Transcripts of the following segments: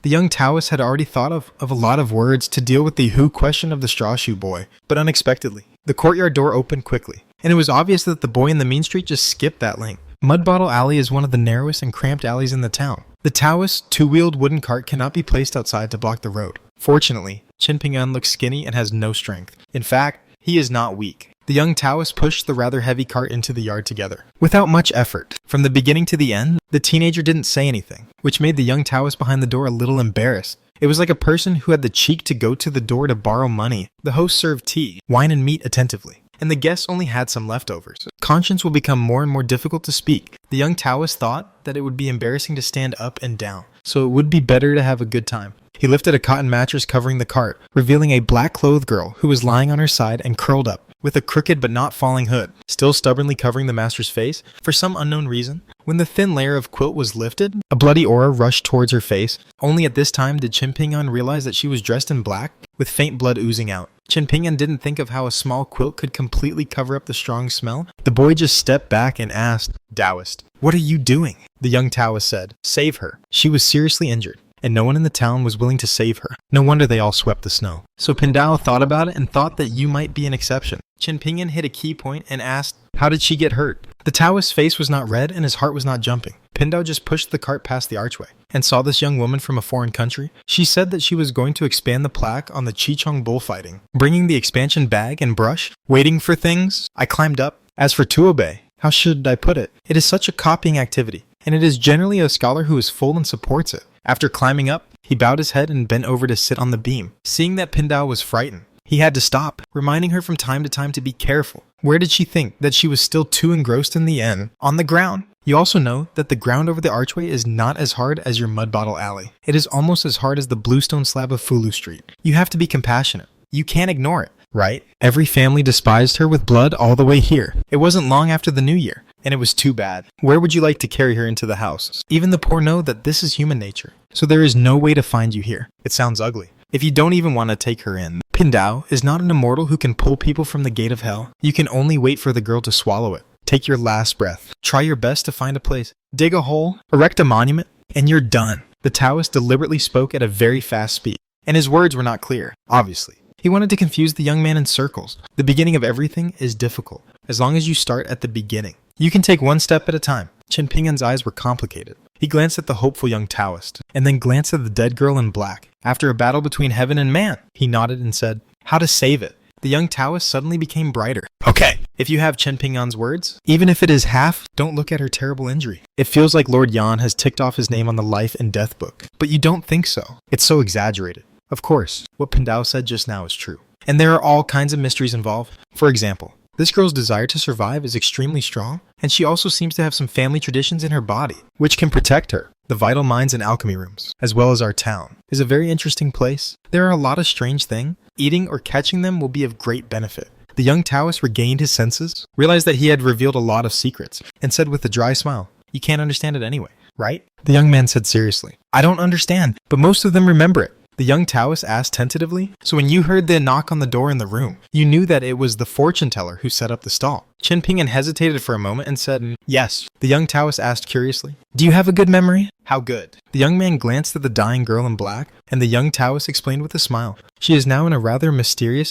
The young Taoist had already thought of a lot of words to deal with the who question of the straw shoe boy, but unexpectedly, the courtyard door opened quickly, and it was obvious that the boy in the mean street just skipped that length. Mud Bottle Alley is one of the narrowest and cramped alleys in the town. The Taoist's two-wheeled wooden cart cannot be placed outside to block the road. Fortunately, Qin Ping looks skinny and has no strength. In fact, he is not weak. The young Taoist pushed the rather heavy cart into the yard together, without much effort. From the beginning to the end, the teenager didn't say anything, which made the young Taoist behind the door a little embarrassed. It was like a person who had the cheek to go to the door to borrow money. The host served tea, wine and meat attentively, and the guests only had some leftovers. Conscience will become more and more difficult to speak. The young Taoist thought that it would be embarrassing to stand up and down, so it would be better to have a good time. He lifted a cotton mattress covering the cart, revealing a black-clothed girl who was lying on her side and curled up, with a crooked but not falling hood, still stubbornly covering the master's face. For some unknown reason, when the thin layer of quilt was lifted, a bloody aura rushed towards her face. Only at this time did Qin Ping realize that she was dressed in black, with faint blood oozing out. Qin Ping didn't think of how a small quilt could completely cover up the strong smell. The boy just stepped back and asked, "Taoist, what are you doing?" The young Taoist said, "Save her. She was seriously injured, and no one in the town was willing to save her. No wonder they all swept the snow." So Pindao thought about it and thought that you might be an exception. Qin Ping hit a key point and asked, "How did she get hurt?" The Taoist's face was not red and his heart was not jumping. Pindao just pushed the cart past the archway and saw this young woman from a foreign country. She said that she was going to expand the plaque on the Chichong bullfighting, bringing the expansion bag and brush, waiting for things. I climbed up. As for Tuobe, how should I put it? It is such a copying activity, and it is generally a scholar who is full and supports it. After climbing up, he bowed his head and bent over to sit on the beam. Seeing that Pindao was frightened, he had to stop, reminding her from time to time to be careful. Where did she think that she was still too engrossed in the end? On the ground. You also know that the ground over the archway is not as hard as your Mud Bottle Alley. It is almost as hard as the bluestone slab of Fulu Street. You have to be compassionate. You can't ignore it, right? Every family despised her with blood all the way here. It wasn't long after the new year, and it was too bad. Where would you like to carry her into the house? Even the poor know that this is human nature, so there is no way to find you here. It sounds ugly. If you don't even want to take her in. Pindao is not an immortal who can pull people from the gate of hell. You can only wait for the girl to swallow it. Take your last breath. Try your best to find a place. Dig a hole, erect a monument, and you're done. The Taoist deliberately spoke at a very fast speed, and his words were not clear, obviously. He wanted to confuse the young man in circles. The beginning of everything is difficult, as long as you start at the beginning. You can take one step at a time. Qin Ping's eyes were complicated. He glanced at the hopeful young Taoist, and then glanced at the dead girl in black. After a battle between heaven and man, he nodded and said, "How to save it?" The young Taoist suddenly became brighter. "Okay, if you have Qin Ping's words, even if it is half, don't look at her terrible injury. It feels like Lord Yan has ticked off his name on the life and death book. But you don't think so. It's so exaggerated." Of course, what Pindao said just now is true. And there are all kinds of mysteries involved. For example, this girl's desire to survive is extremely strong, and she also seems to have some family traditions in her body, which can protect her. The vital mines and alchemy rooms, as well as our town, is a very interesting place. There are a lot of strange things. Eating or catching them will be of great benefit. The young Taoist regained his senses, realized that he had revealed a lot of secrets, and said with a dry smile, "You can't understand it anyway, right?" The young man said seriously, "I don't understand, but most of them remember it." The young Taoist asked tentatively, "So when you heard the knock on the door in the room, you knew that it was the fortune teller who set up the stall?" Qin Ping hesitated for a moment and said, "Yes." The young Taoist asked curiously, "Do you have a good memory?" "How good?" The young man glanced at the dying girl in black, and the young Taoist explained with a smile, "She is now in a rather mysterious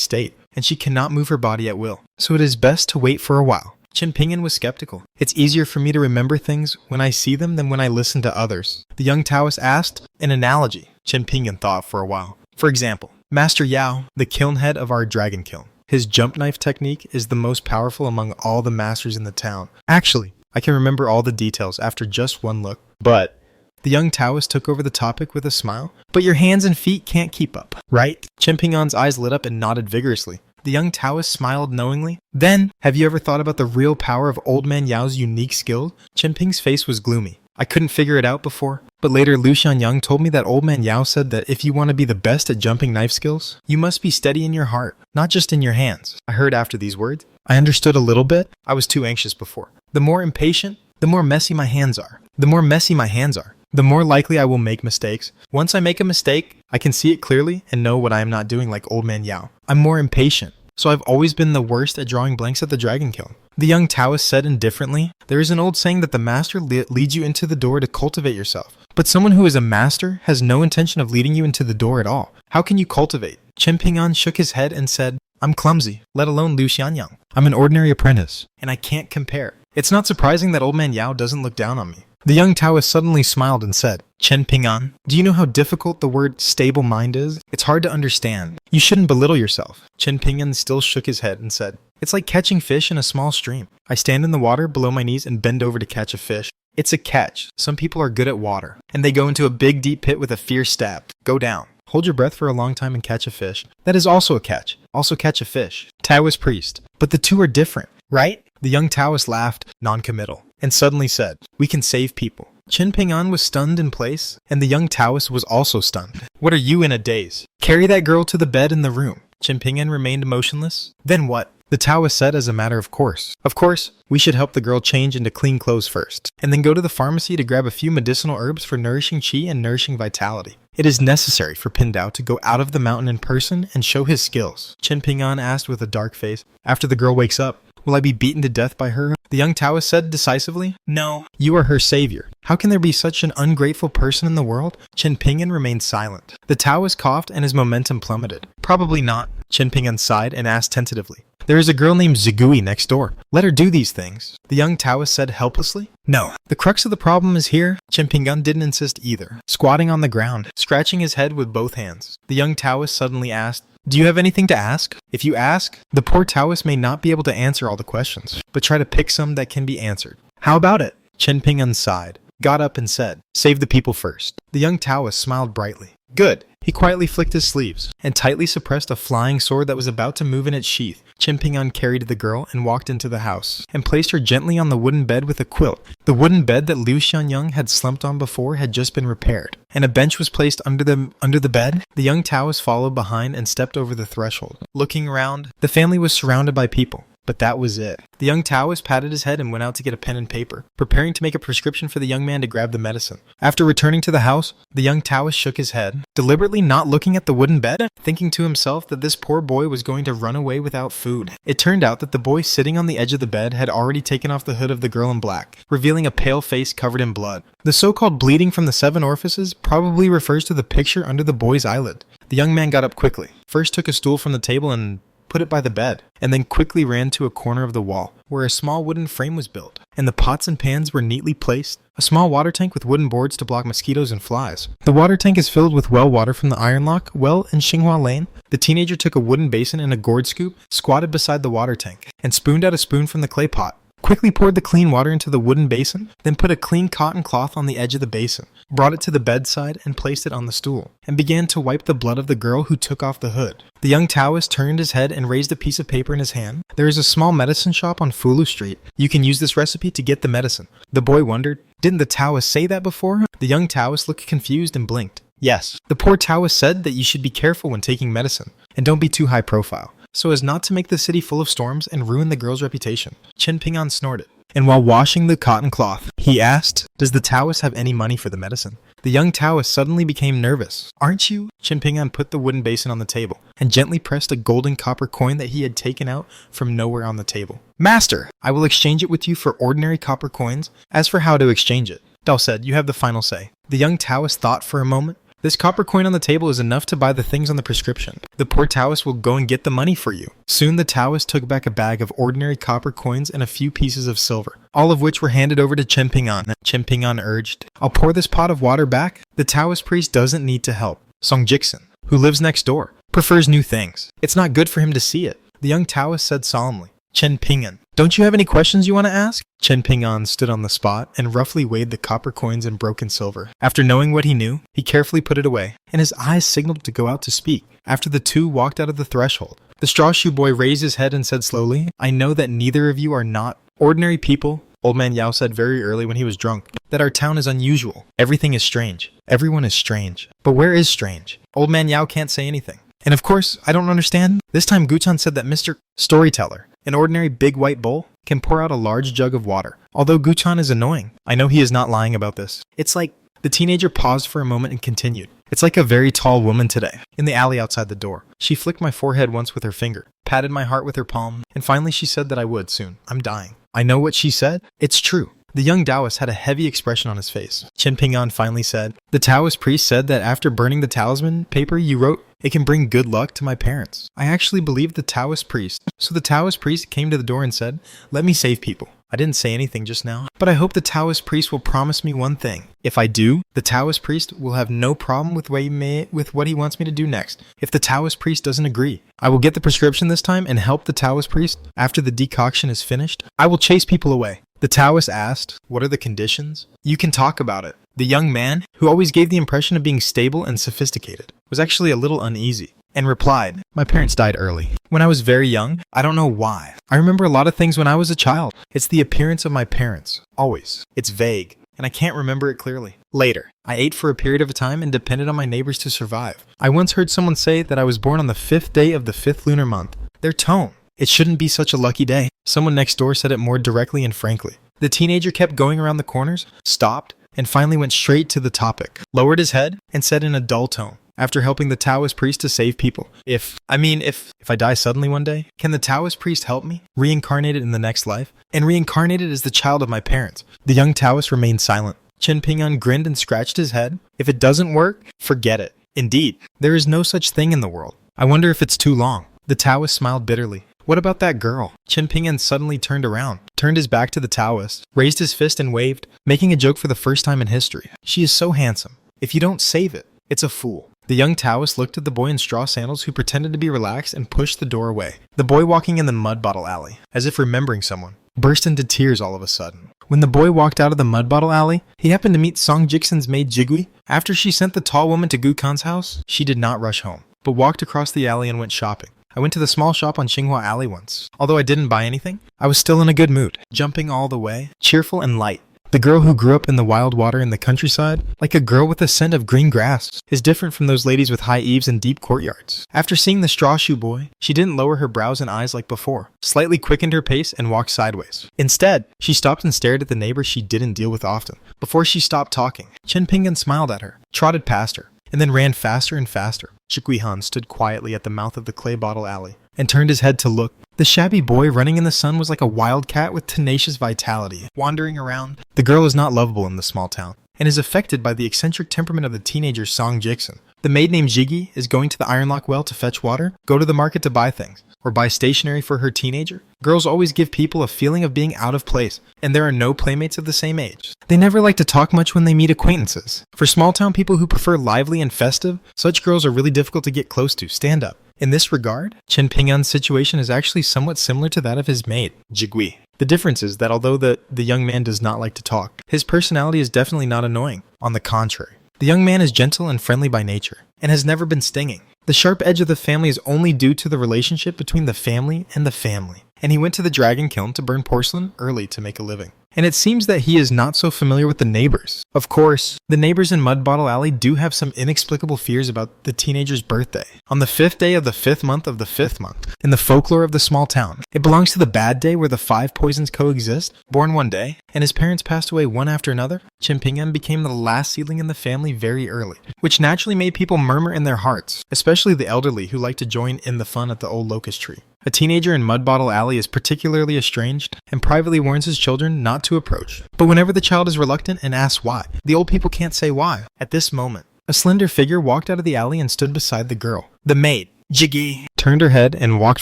state, and she cannot move her body at will, so it is best to wait for a while." Qin Ping was skeptical. "It's easier for me to remember things when I see them than when I listen to others." The young Taoist asked, "An analogy." Qin Ping thought for a while. "For example, Master Yao, the kiln head of our dragon kiln. His jump knife technique is the most powerful among all the masters in the town. Actually, I can remember all the details after just one look. But..." The young Taoist took over the topic with a smile. "But your hands and feet can't keep up, right?" Qin Ping's eyes lit up and nodded vigorously. The young Taoist smiled knowingly. "Then, have you ever thought about the real power of Old Man Yao's unique skill?" Qin Ping's face was gloomy. "I couldn't figure it out before, but later Lu Xianyang told me that Old Man Yao said that if you want to be the best at jumping knife skills, you must be steady in your heart, not just in your hands." I heard after these words. I understood a little bit. I was too anxious before. The more impatient, the more messy my hands are. The more messy my hands are, the more likely I will make mistakes. Once I make a mistake, I can see it clearly and know what I am not doing like Old Man Yao. I'm more impatient, so I've always been the worst at drawing blanks at the Dragon Kiln. The young Taoist said indifferently, "There is an old saying that the master leads you into the door to cultivate yourself, But someone who is a master has no intention of leading you into the door at all. How can you cultivate? Chen Ping'an shook his head and said, I'm clumsy, let alone Liu Xianyang. I'm an ordinary apprentice, and I can't compare. It's not surprising that old man Yao doesn't look down on me. The young Taoist suddenly smiled and said, Chen Ping'an, do you know how difficult the word stable mind is? It's hard to understand. You shouldn't belittle yourself. Chen Ping'an still shook his head and said, it's like catching fish in a small stream. I stand in the water below my knees and bend over to catch a fish. It's a catch. Some people are good at water, and they go into a big deep pit with a fierce stab. Go down. Hold your breath for a long time and catch a fish. That is also a catch. Also catch a fish. Taoist priest. But the two are different, right? The young Taoist laughed, non-committal, and suddenly said, we can save people. Chen Ping'an was stunned in place, and the young Taoist was also stunned. What are you in a daze? Carry that girl to the bed in the room. Chen Ping'an remained motionless. Then what? The Taoist said as a matter of course. Of course, we should help the girl change into clean clothes first, and then go to the pharmacy to grab a few medicinal herbs for nourishing qi and nourishing vitality. It is necessary for Pindao to go out of the mountain in person and show his skills. Chen Ping'an asked with a dark face. After the girl wakes up, will I be beaten to death by her? The young Taoist said decisively, no. You are her savior. How can there be such an ungrateful person in the world? Chen Ping'an remained silent. The Taoist coughed and his momentum plummeted. Probably not. Chen Ping'an sighed and asked tentatively. There is a girl named Zigui next door. Let her do these things. The young Taoist said helplessly. No. The crux of the problem is here. Chen Ping'an didn't insist either. Squatting on the ground, scratching his head with both hands. The young Taoist suddenly asked, do you have anything to ask? If you ask, the poor Taoist may not be able to answer all the questions, but try to pick some that can be answered. How about it? Chen Ping'an sighed, got up and said, save the people first. The young Taoist smiled brightly. Good. He quietly flicked his sleeves and tightly suppressed a flying sword that was about to move in its sheath. Chen Ping'an carried the girl and walked into the house and placed her gently on the wooden bed with a quilt. The wooden bed that Liu Xianyang had slumped on before had just been repaired, and a bench was placed under the bed. The young Taoist followed behind and stepped over the threshold. Looking around, the family was surrounded by people. But that was it. The young Taoist patted his head and went out to get a pen and paper, preparing to make a prescription for the young man to grab the medicine. After returning to the house, the young Taoist shook his head, deliberately not looking at the wooden bed, thinking to himself that this poor boy was going to run away without food. It turned out that the boy sitting on the edge of the bed had already taken off the hood of the girl in black, revealing a pale face covered in blood. The so-called bleeding from the 7 orifices probably refers to the picture under the boy's eyelid. The young man got up quickly, first took a stool from the table and put it by the bed, and then quickly ran to a corner of the wall, where a small wooden frame was built, and the pots and pans were neatly placed. A small water tank with wooden boards to block mosquitoes and flies. The water tank is filled with well water from the Iron Lock well in Xinghua Lane. The teenager took a wooden basin and a gourd scoop, squatted beside the water tank, and spooned out a spoon from the clay pot. Quickly poured the clean water into the wooden basin, then put a clean cotton cloth on the edge of the basin, brought it to the bedside and placed it on the stool, and began to wipe the blood of the girl who took off the hood. The young Taoist turned his head and raised a piece of paper in his hand. There is a small medicine shop on Fulu Street. You can use this recipe to get the medicine. The boy wondered, didn't the Taoist say that before? The young Taoist looked confused and blinked. Yes. The poor Taoist said that you should be careful when taking medicine, and don't be too high profile, so as not to make the city full of storms and ruin the girl's reputation. Chen Ping'an snorted, and while washing the cotton cloth, he asked, does the Taoist have any money for the medicine? The young Taoist suddenly became nervous. Aren't you? Chen Ping'an put the wooden basin on the table and gently pressed a golden copper coin that he had taken out from nowhere on the table. Master, I will exchange it with you for ordinary copper coins. As for how to exchange it, Dao said, you have the final say. The young Taoist thought for a moment. This copper coin on the table is enough to buy the things on the prescription. The poor Taoist will go and get the money for you. Soon the Taoist took back a bag of ordinary copper coins and a few pieces of silver, all of which were handed over to Chen Ping'an. Chen Ping'an urged, I'll pour this pot of water back. The Taoist priest doesn't need to help. Song Jixin, who lives next door, prefers new things. It's not good for him to see it. The young Taoist said solemnly, Chen Ping'an, don't you have any questions you want to ask? Chen Ping'an stood on the spot and roughly weighed the copper coins and broken silver. After knowing what he knew, he carefully put it away, and his eyes signaled to go out to speak. After the two walked out of the threshold, the straw shoe boy raised his head and said slowly, I know that neither of you are not ordinary people. Old man Yao said very early when he was drunk, that our town is unusual. Everything is strange. Everyone is strange. But where is strange? Old man Yao can't say anything. And of course, I don't understand. This time Guchan said that Mr. Storyteller, an ordinary big white bowl, can pour out a large jug of water. Although Guchan is annoying, I know he is not lying about this. It's like, the teenager paused for a moment and continued. It's like a very tall woman today, in the alley outside the door. She flicked my forehead once with her finger, patted my heart with her palm, and finally she said that I would soon. I'm dying. I know what she said. It's true. The young Taoist had a heavy expression on his face. Chen Ping'an finally said, "The Taoist priest said that after burning the talisman paper you wrote, it can bring good luck to my parents." I actually believed the Taoist priest. So the Taoist priest came to the door and said, "Let me save people." I didn't say anything just now, but I hope the Taoist priest will promise me one thing. If I do, the Taoist priest will have no problem with what he wants me to do next. If the Taoist priest doesn't agree, I will get the prescription this time and help the Taoist priest after the decoction is finished. I will chase people away. The Taoist asked, "What are the conditions?" "You can talk about it." The young man, who always gave the impression of being stable and sophisticated, was actually a little uneasy and replied, "My parents died early. When I was very young, I don't know why. I remember a lot of things when I was a child. It's the appearance of my parents, always. It's vague, and I can't remember it clearly. Later, I ate for a period of time and depended on my neighbors to survive. I once heard someone say that I was born on the 5th day of the 5th lunar month. Their tone. It shouldn't be such a lucky day." Someone next door said it more directly and frankly. The teenager kept going around the corners, stopped, and finally went straight to the topic, lowered his head, and said in a dull tone, after helping the Taoist priest to save people, If I die suddenly one day, can the Taoist priest help me? Reincarnated in the next life? And reincarnated as the child of my parents." The young Taoist remained silent. Chen Ping'an grinned and scratched his head. "If it doesn't work, forget it. Indeed, there is no such thing in the world. I wonder if it's too long." The Taoist smiled bitterly. "What about that girl?" Chen Ping'an suddenly turned around, turned his back to the Taoist, raised his fist and waved, making a joke for the first time in history. "She is so handsome. If you don't save it, it's a fool." The young Taoist looked at the boy in straw sandals who pretended to be relaxed and pushed the door away. The boy walking in the mud bottle alley, as if remembering someone, burst into tears all of a sudden. When the boy walked out of the mud bottle alley, he happened to meet Song Jiksen's maid Jigui. After she sent the tall woman to Gukan's house, she did not rush home, but walked across the alley and went shopping. I went to the small shop on Xinghua Alley once. Although I didn't buy anything, I was still in a good mood, jumping all the way, cheerful and light. The girl who grew up in the wild water in the countryside, like a girl with a scent of green grass, is different from those ladies with high eaves and deep courtyards. After seeing the straw shoe boy, she didn't lower her brows and eyes like before, slightly quickened her pace and walked sideways. Instead, she stopped and stared at the neighbor she didn't deal with often. Before she stopped talking, Chen Ping'an smiled at her, trotted past her, and then ran faster and faster. Zhigui Han stood quietly at the mouth of the clay bottle alley and turned his head to look. The shabby boy running in the sun was like a wildcat with tenacious vitality, wandering around. The girl is not lovable in the small town, and is affected by the eccentric temperament of the teenager Song Jiksen. The maid named Jiggy is going to the Ironlock Well to fetch water, go to the market to buy things, or buy stationery for her teenager. Girls always give people a feeling of being out of place, and there are no playmates of the same age. They never like to talk much when they meet acquaintances. For small town people who prefer lively and festive, such girls are really difficult to get close to. Stand up. In this regard, Chen Ping'an's situation is actually somewhat similar to that of his maid, Jigui. The difference is that although the young man does not like to talk, his personality is definitely not annoying. On the contrary, the young man is gentle and friendly by nature, and has never been stinging. The sharp edge of the family is only due to the relationship between the family and the family, and he went to the dragon kiln to burn porcelain early to make a living. And it seems that he is not so familiar with the neighbors. Of course, the neighbors in Mud Bottle Alley do have some inexplicable fears about the teenager's birthday. On the 5th day of the 5th month of the 5th month, in the folklore of the small town, it belongs to the bad day where the 5 poisons coexist. Born one day, and his parents passed away one after another, Chen Ping'an became the last seedling in the family very early, which naturally made people murmur in their hearts, especially the elderly who like to join in the fun at the old locust tree. A teenager in Mud Bottle Alley is particularly estranged and privately warns his children not to approach. But whenever the child is reluctant and asks why, the old people can't say why. At this moment, a slender figure walked out of the alley and stood beside the girl. The maid, Jiggy, turned her head and walked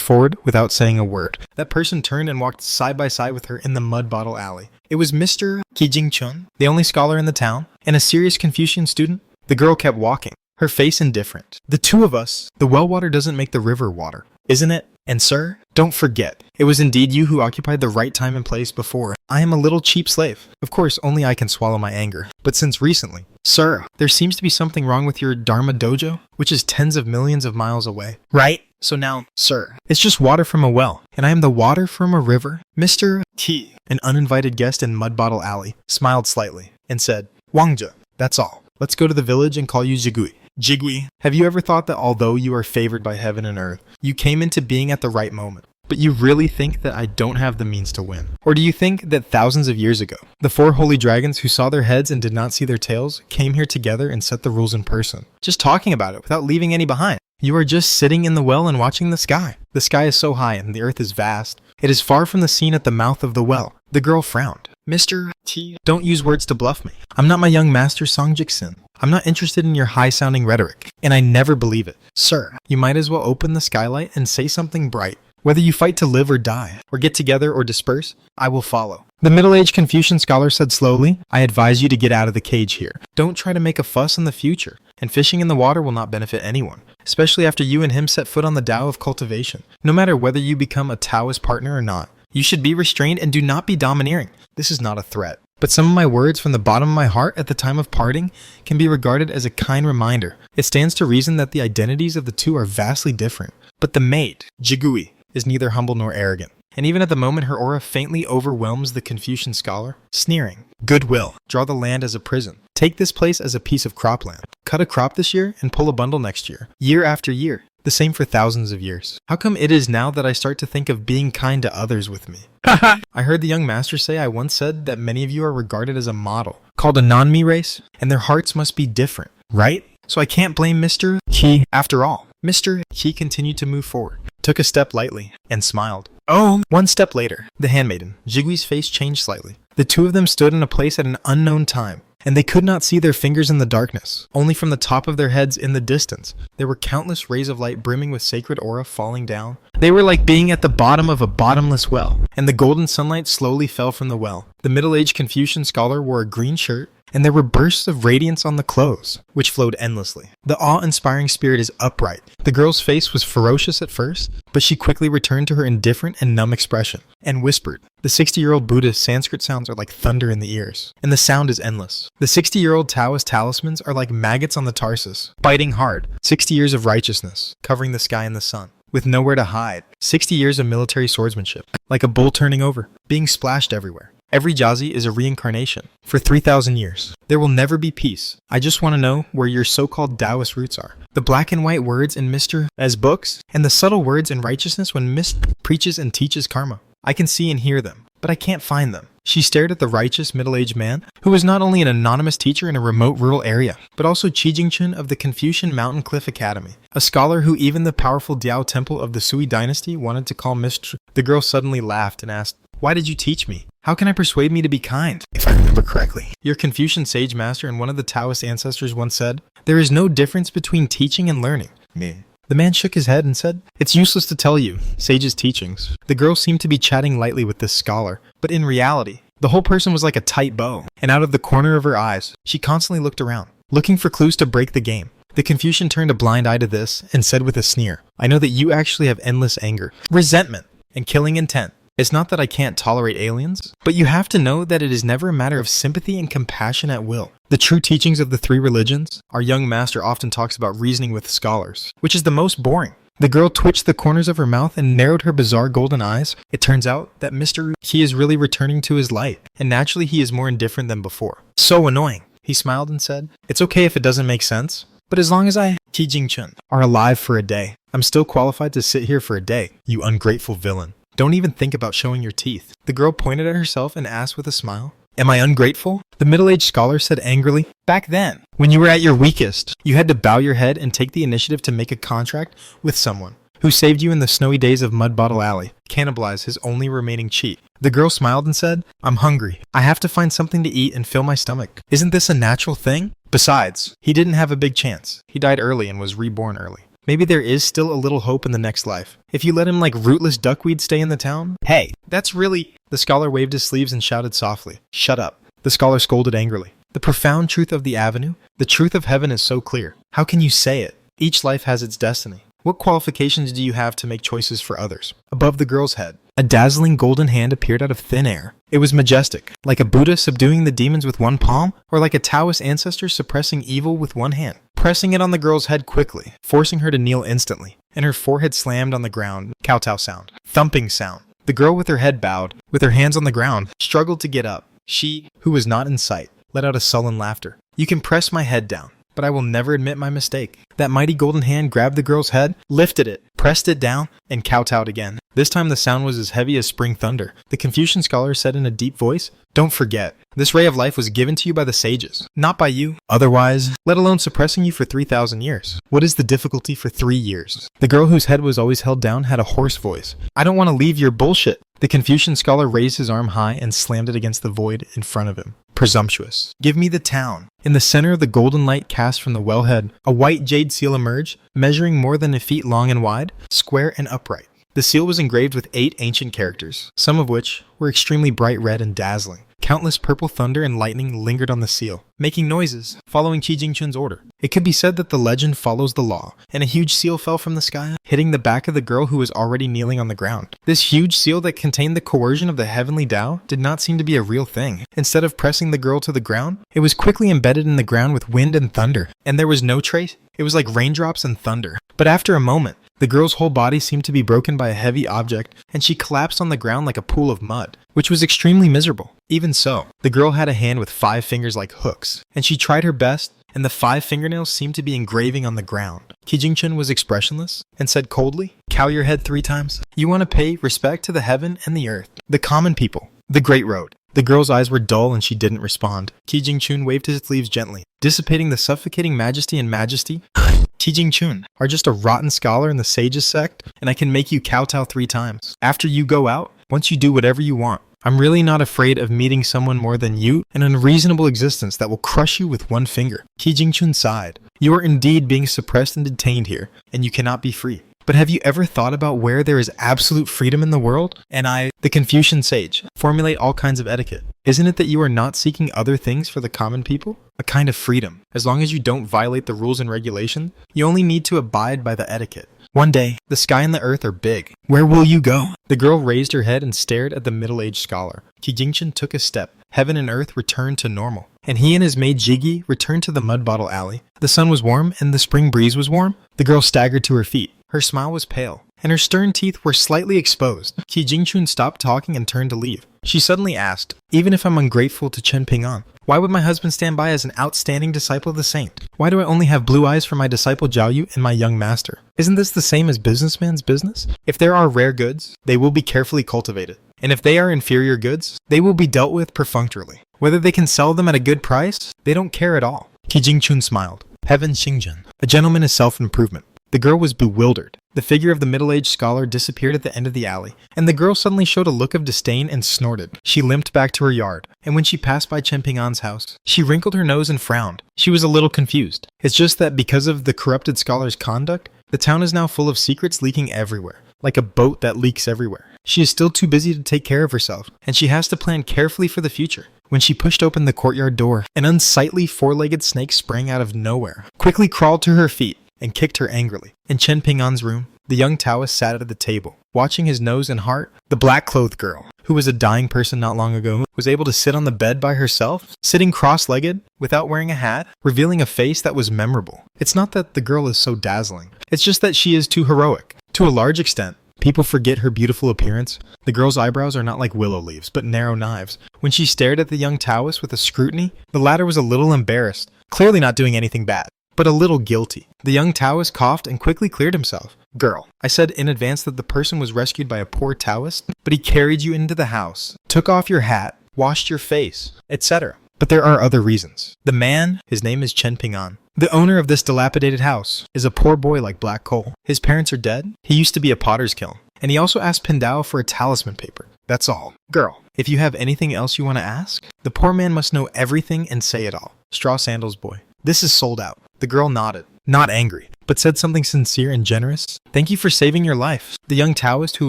forward without saying a word. That person turned and walked side by side with her in the Mud Bottle Alley. It was Mr. Qi Jingchun, the only scholar in the town, and a serious Confucian student. The girl kept walking, her face indifferent. The two of us, the well water doesn't make the river water, isn't it? And sir, don't forget, it was indeed you who occupied the right time and place before. I am a little cheap slave. Of course, only I can swallow my anger. But since recently, sir, there seems to be something wrong with your Dharma Dojo, which is tens of millions of miles away. Right? So now, sir, it's just water from a well, and I am the water from a river. Mr. T, an uninvited guest in Mud Bottle Alley, smiled slightly and said, Wangja, that's all. Let's go to the village and call you Jigui. Jigui, have you ever thought that although you are favored by heaven and earth, you came into being at the right moment? But you really think that I don't have the means to win? Or do you think that thousands of years ago, the 4 holy dragons who saw their heads and did not see their tails came here together and set the rules in person? Just talking about it without leaving any behind. You are just sitting in the well and watching the sky. The sky is so high and the earth is vast. It is far from the scene at the mouth of the well. The girl frowned. Mr. T, don't use words to bluff me. I'm not my young master Song Jiksin. I'm not interested in your high-sounding rhetoric, and I never believe it. Sir, you might as well open the skylight and say something bright. Whether you fight to live or die, or get together or disperse, I will follow. The middle-aged Confucian scholar said slowly, I advise you to get out of the cage here. Don't try to make a fuss in the future, and fishing in the water will not benefit anyone, especially after you and him set foot on the Tao of cultivation. No matter whether you become a Taoist partner or not, you should be restrained and do not be domineering. This is not a threat. But some of my words from the bottom of my heart at the time of parting can be regarded as a kind reminder. It stands to reason that the identities of the two are vastly different. But the maid, Jigui, is neither humble nor arrogant. And even at the moment her aura faintly overwhelms the Confucian scholar, sneering, goodwill, draw the land as a prison. Take this place as a piece of cropland. Cut a crop this year and pull a bundle next year after year. The same for thousands of years. How come it is now that I start to think of being kind to others with me? I heard the young master say I once said that many of you are regarded as a model, called a non-me race, and their hearts must be different, right? So I can't blame Mr. Qi after all. Mr. Qi continued to move forward, took a step lightly, and smiled. Oh, one step later, the handmaiden, Jigui's face changed slightly. The two of them stood in a place at an unknown time, and they could not see their fingers in the darkness. Only from the top of their heads in the distance, there were countless rays of light brimming with sacred aura falling down. They were like being at the bottom of a bottomless well, and the golden sunlight slowly fell from the well. The middle-aged Confucian scholar wore a green shirt, and there were bursts of radiance on the clothes, which flowed endlessly. The awe-inspiring spirit is upright. The girl's face was ferocious at first, but she quickly returned to her indifferent and numb expression, and whispered. The 60-year-old Buddha's Sanskrit sounds are like thunder in the ears, and the sound is endless. The 60-year-old Taoist talismans are like maggots on the tarsus, biting hard. 60 years of righteousness, covering the sky and the sun, with nowhere to hide. 60 years of military swordsmanship, like a bull turning over, being splashed everywhere. Every Jazi is a reincarnation. For 3,000 years. There will never be peace. I just want to know where your so-called Taoist roots are. The black and white words in Mr. as books, and the subtle words in righteousness when Mr. preaches and teaches karma. I can see and hear them, but I can't find them. She stared at the righteous middle-aged man, who was not only an anonymous teacher in a remote rural area, but also Qi Jingchun of the Confucian Mountain Cliff Academy, a scholar who even the powerful Diao Temple of the Sui dynasty wanted to call Mr. The girl suddenly laughed and asked, why did you teach me? How can I persuade me to be kind, if I remember correctly? Your Confucian sage master and one of the Taoist ancestors once said, there is no difference between teaching and learning. Me. The man shook his head and said, it's useless to tell you, sage's teachings. The girl seemed to be chatting lightly with this scholar, but in reality, the whole person was like a tight bow, and out of the corner of her eyes, she constantly looked around, looking for clues to break the game. The Confucian turned a blind eye to this and said with a sneer, I know that you actually have endless anger, resentment, and killing intent. It's not that I can't tolerate aliens, but you have to know that it is never a matter of sympathy and compassion at will. The true teachings of the three religions, our young master often talks about reasoning with scholars, which is the most boring. The girl twitched the corners of her mouth and narrowed her bizarre golden eyes. It turns out that Mr. He is really returning to his light, and naturally he is more indifferent than before. So annoying. He smiled and said, it's okay if it doesn't make sense, but as long as I, Qi Jingchun, are alive for a day, I'm still qualified to sit here for a day, you ungrateful villain. Don't even think about showing your teeth. The girl pointed at herself and asked with a smile, am I ungrateful? The middle-aged scholar said angrily, back then, when you were at your weakest, you had to bow your head and take the initiative to make a contract with someone who saved you in the snowy days of Mud Bottle Alley, cannibalize his only remaining cheat. The girl smiled and said, I'm hungry. I have to find something to eat and fill my stomach. Isn't this a natural thing? Besides, he didn't have a big chance. He died early and was reborn early. Maybe there is still a little hope in the next life. If you let him like rootless duckweed stay in the town? Hey, that's really... The scholar waved his sleeves and shouted softly, shut up. The scholar scolded angrily. The profound truth of the avenue, the truth of heaven is so clear. How can you say it? Each life has its destiny. What qualifications do you have to make choices for others? Above the girl's head, a dazzling golden hand appeared out of thin air. It was majestic, like a Buddha subduing the demons with one palm, or like a Taoist ancestor suppressing evil with one hand. Pressing it on the girl's head quickly, forcing her to kneel instantly, and her forehead slammed on the ground. Kowtow sound. Thumping sound. The girl with her head bowed, with her hands on the ground, struggled to get up. She, who was not in sight, let out a sullen laughter. You can press my head down, but I will never admit my mistake. That mighty golden hand grabbed the girl's head, lifted it, pressed it down, and kowtowed again. This time the sound was as heavy as spring thunder. The Confucian scholar said in a deep voice, "Don't forget, this ray of life was given to you by the sages, not by you. Otherwise, let alone suppressing you for 3,000 years. What is the difficulty for 3 years?" The girl whose head was always held down had a hoarse voice. "I don't want to leave your bullshit." The Confucian scholar raised his arm high and slammed it against the void in front of him. "Presumptuous. Give me the town." In the center of the golden light cast from the wellhead, a white jade seal emerged, measuring more than a feet long and wide, square and upright. The seal was engraved with 8 ancient characters, some of which were extremely bright red and dazzling. Countless purple thunder and lightning lingered on the seal, making noises, following Qi Jingchun's order. It could be said that the legend follows the law, and a huge seal fell from the sky, hitting the back of the girl who was already kneeling on the ground. This huge seal that contained the coercion of the heavenly Tao did not seem to be a real thing. Instead of pressing the girl to the ground, it was quickly embedded in the ground with wind and thunder, and there was no trace. It was like raindrops and thunder. But after a moment, the girl's whole body seemed to be broken by a heavy object, and she collapsed on the ground like a pool of mud, which was extremely miserable. Even so, the girl had a hand with 5 fingers like hooks, and she tried her best, and the 5 fingernails seemed to be engraving on the ground. Qi Jingchun was expressionless, and said coldly, "Cow your head 3 times. You want to pay respect to the heaven and the earth, the common people, the great road." The girl's eyes were dull and she didn't respond. Qi Jingchun waved his sleeves gently, dissipating the suffocating majesty and majesty. "Qi Jingchun are just a rotten scholar in the sages sect, and I can make you kowtow 3 times. After you go out, once you do whatever you want, I'm really not afraid of meeting someone more than you, an unreasonable existence that will crush you with 1 finger." Qi Jingchun sighed. "You are indeed being suppressed and detained here, and you cannot be free. But have you ever thought about where there is absolute freedom in the world? And the Confucian sage, formulate all kinds of etiquette. Isn't it that you are not seeking other things for the common people? A kind of freedom. As long as you don't violate the rules and regulations, you only need to abide by the etiquette. One day, the sky and the earth are big. Where will you go?" The girl raised her head and stared at the middle-aged scholar. Qi Jingchun took a step. Heaven and earth returned to normal, and he and his maid Jigi returned to the mud bottle alley. The sun was warm and the spring breeze was warm. The girl staggered to her feet. Her smile was pale, and her stern teeth were slightly exposed. Qi Jingchun stopped talking and turned to leave. She suddenly asked, "Even if I'm ungrateful to Chen Ping'an, why would my husband stand by as an outstanding disciple of the saint? Why do I only have blue eyes for my disciple Jiao Yu and my young master? Isn't this the same as businessman's business? If there are rare goods, they will be carefully cultivated. And if they are inferior goods, they will be dealt with perfunctorily. Whether they can sell them at a good price, they don't care at all." Qi Jingchun smiled. Heaven Xingzhen. A gentleman is self-improvement. The girl was bewildered. The figure of the middle-aged scholar disappeared at the end of the alley, and the girl suddenly showed a look of disdain and snorted. She limped back to her yard, and when she passed by Chen Ping'an's house, she wrinkled her nose and frowned. She was a little confused. It's just that because of the corrupted scholar's conduct, the town is now full of secrets leaking everywhere, like a boat that leaks everywhere. She is still too busy to take care of herself, and she has to plan carefully for the future. When she pushed open the courtyard door, an unsightly 4-legged snake sprang out of nowhere, quickly crawled to her feet, and kicked her angrily. In Chen Ping'an's room, the young Taoist sat at the table, watching his nose and heart. The black-clothed girl, who was a dying person not long ago, was able to sit on the bed by herself, sitting cross-legged, without wearing a hat, revealing a face that was memorable. It's not that the girl is so dazzling. It's just that she is too heroic. To a large extent, people forget her beautiful appearance. The girl's eyebrows are not like willow leaves, but narrow knives. When she stared at the young Taoist with a scrutiny, the latter was a little embarrassed, clearly not doing anything bad, but a little guilty. The young Taoist coughed and quickly cleared himself. "Girl, I said in advance that the person was rescued by a poor Taoist, but he carried you into the house, took off your hat, washed your face, etc. But there are other reasons. The man, his name is Chen Ping'an, the owner of this dilapidated house, is a poor boy like black coal. His parents are dead. He used to be a potter's kiln, and he also asked Pindao for a talisman paper. That's all. Girl, if you have anything else you want to ask, the poor man must know everything and say it all." Straw Sandals Boy. "This is sold out." The girl nodded, not angry, but said something sincere and generous. "Thank you for saving your life." The young Taoist, who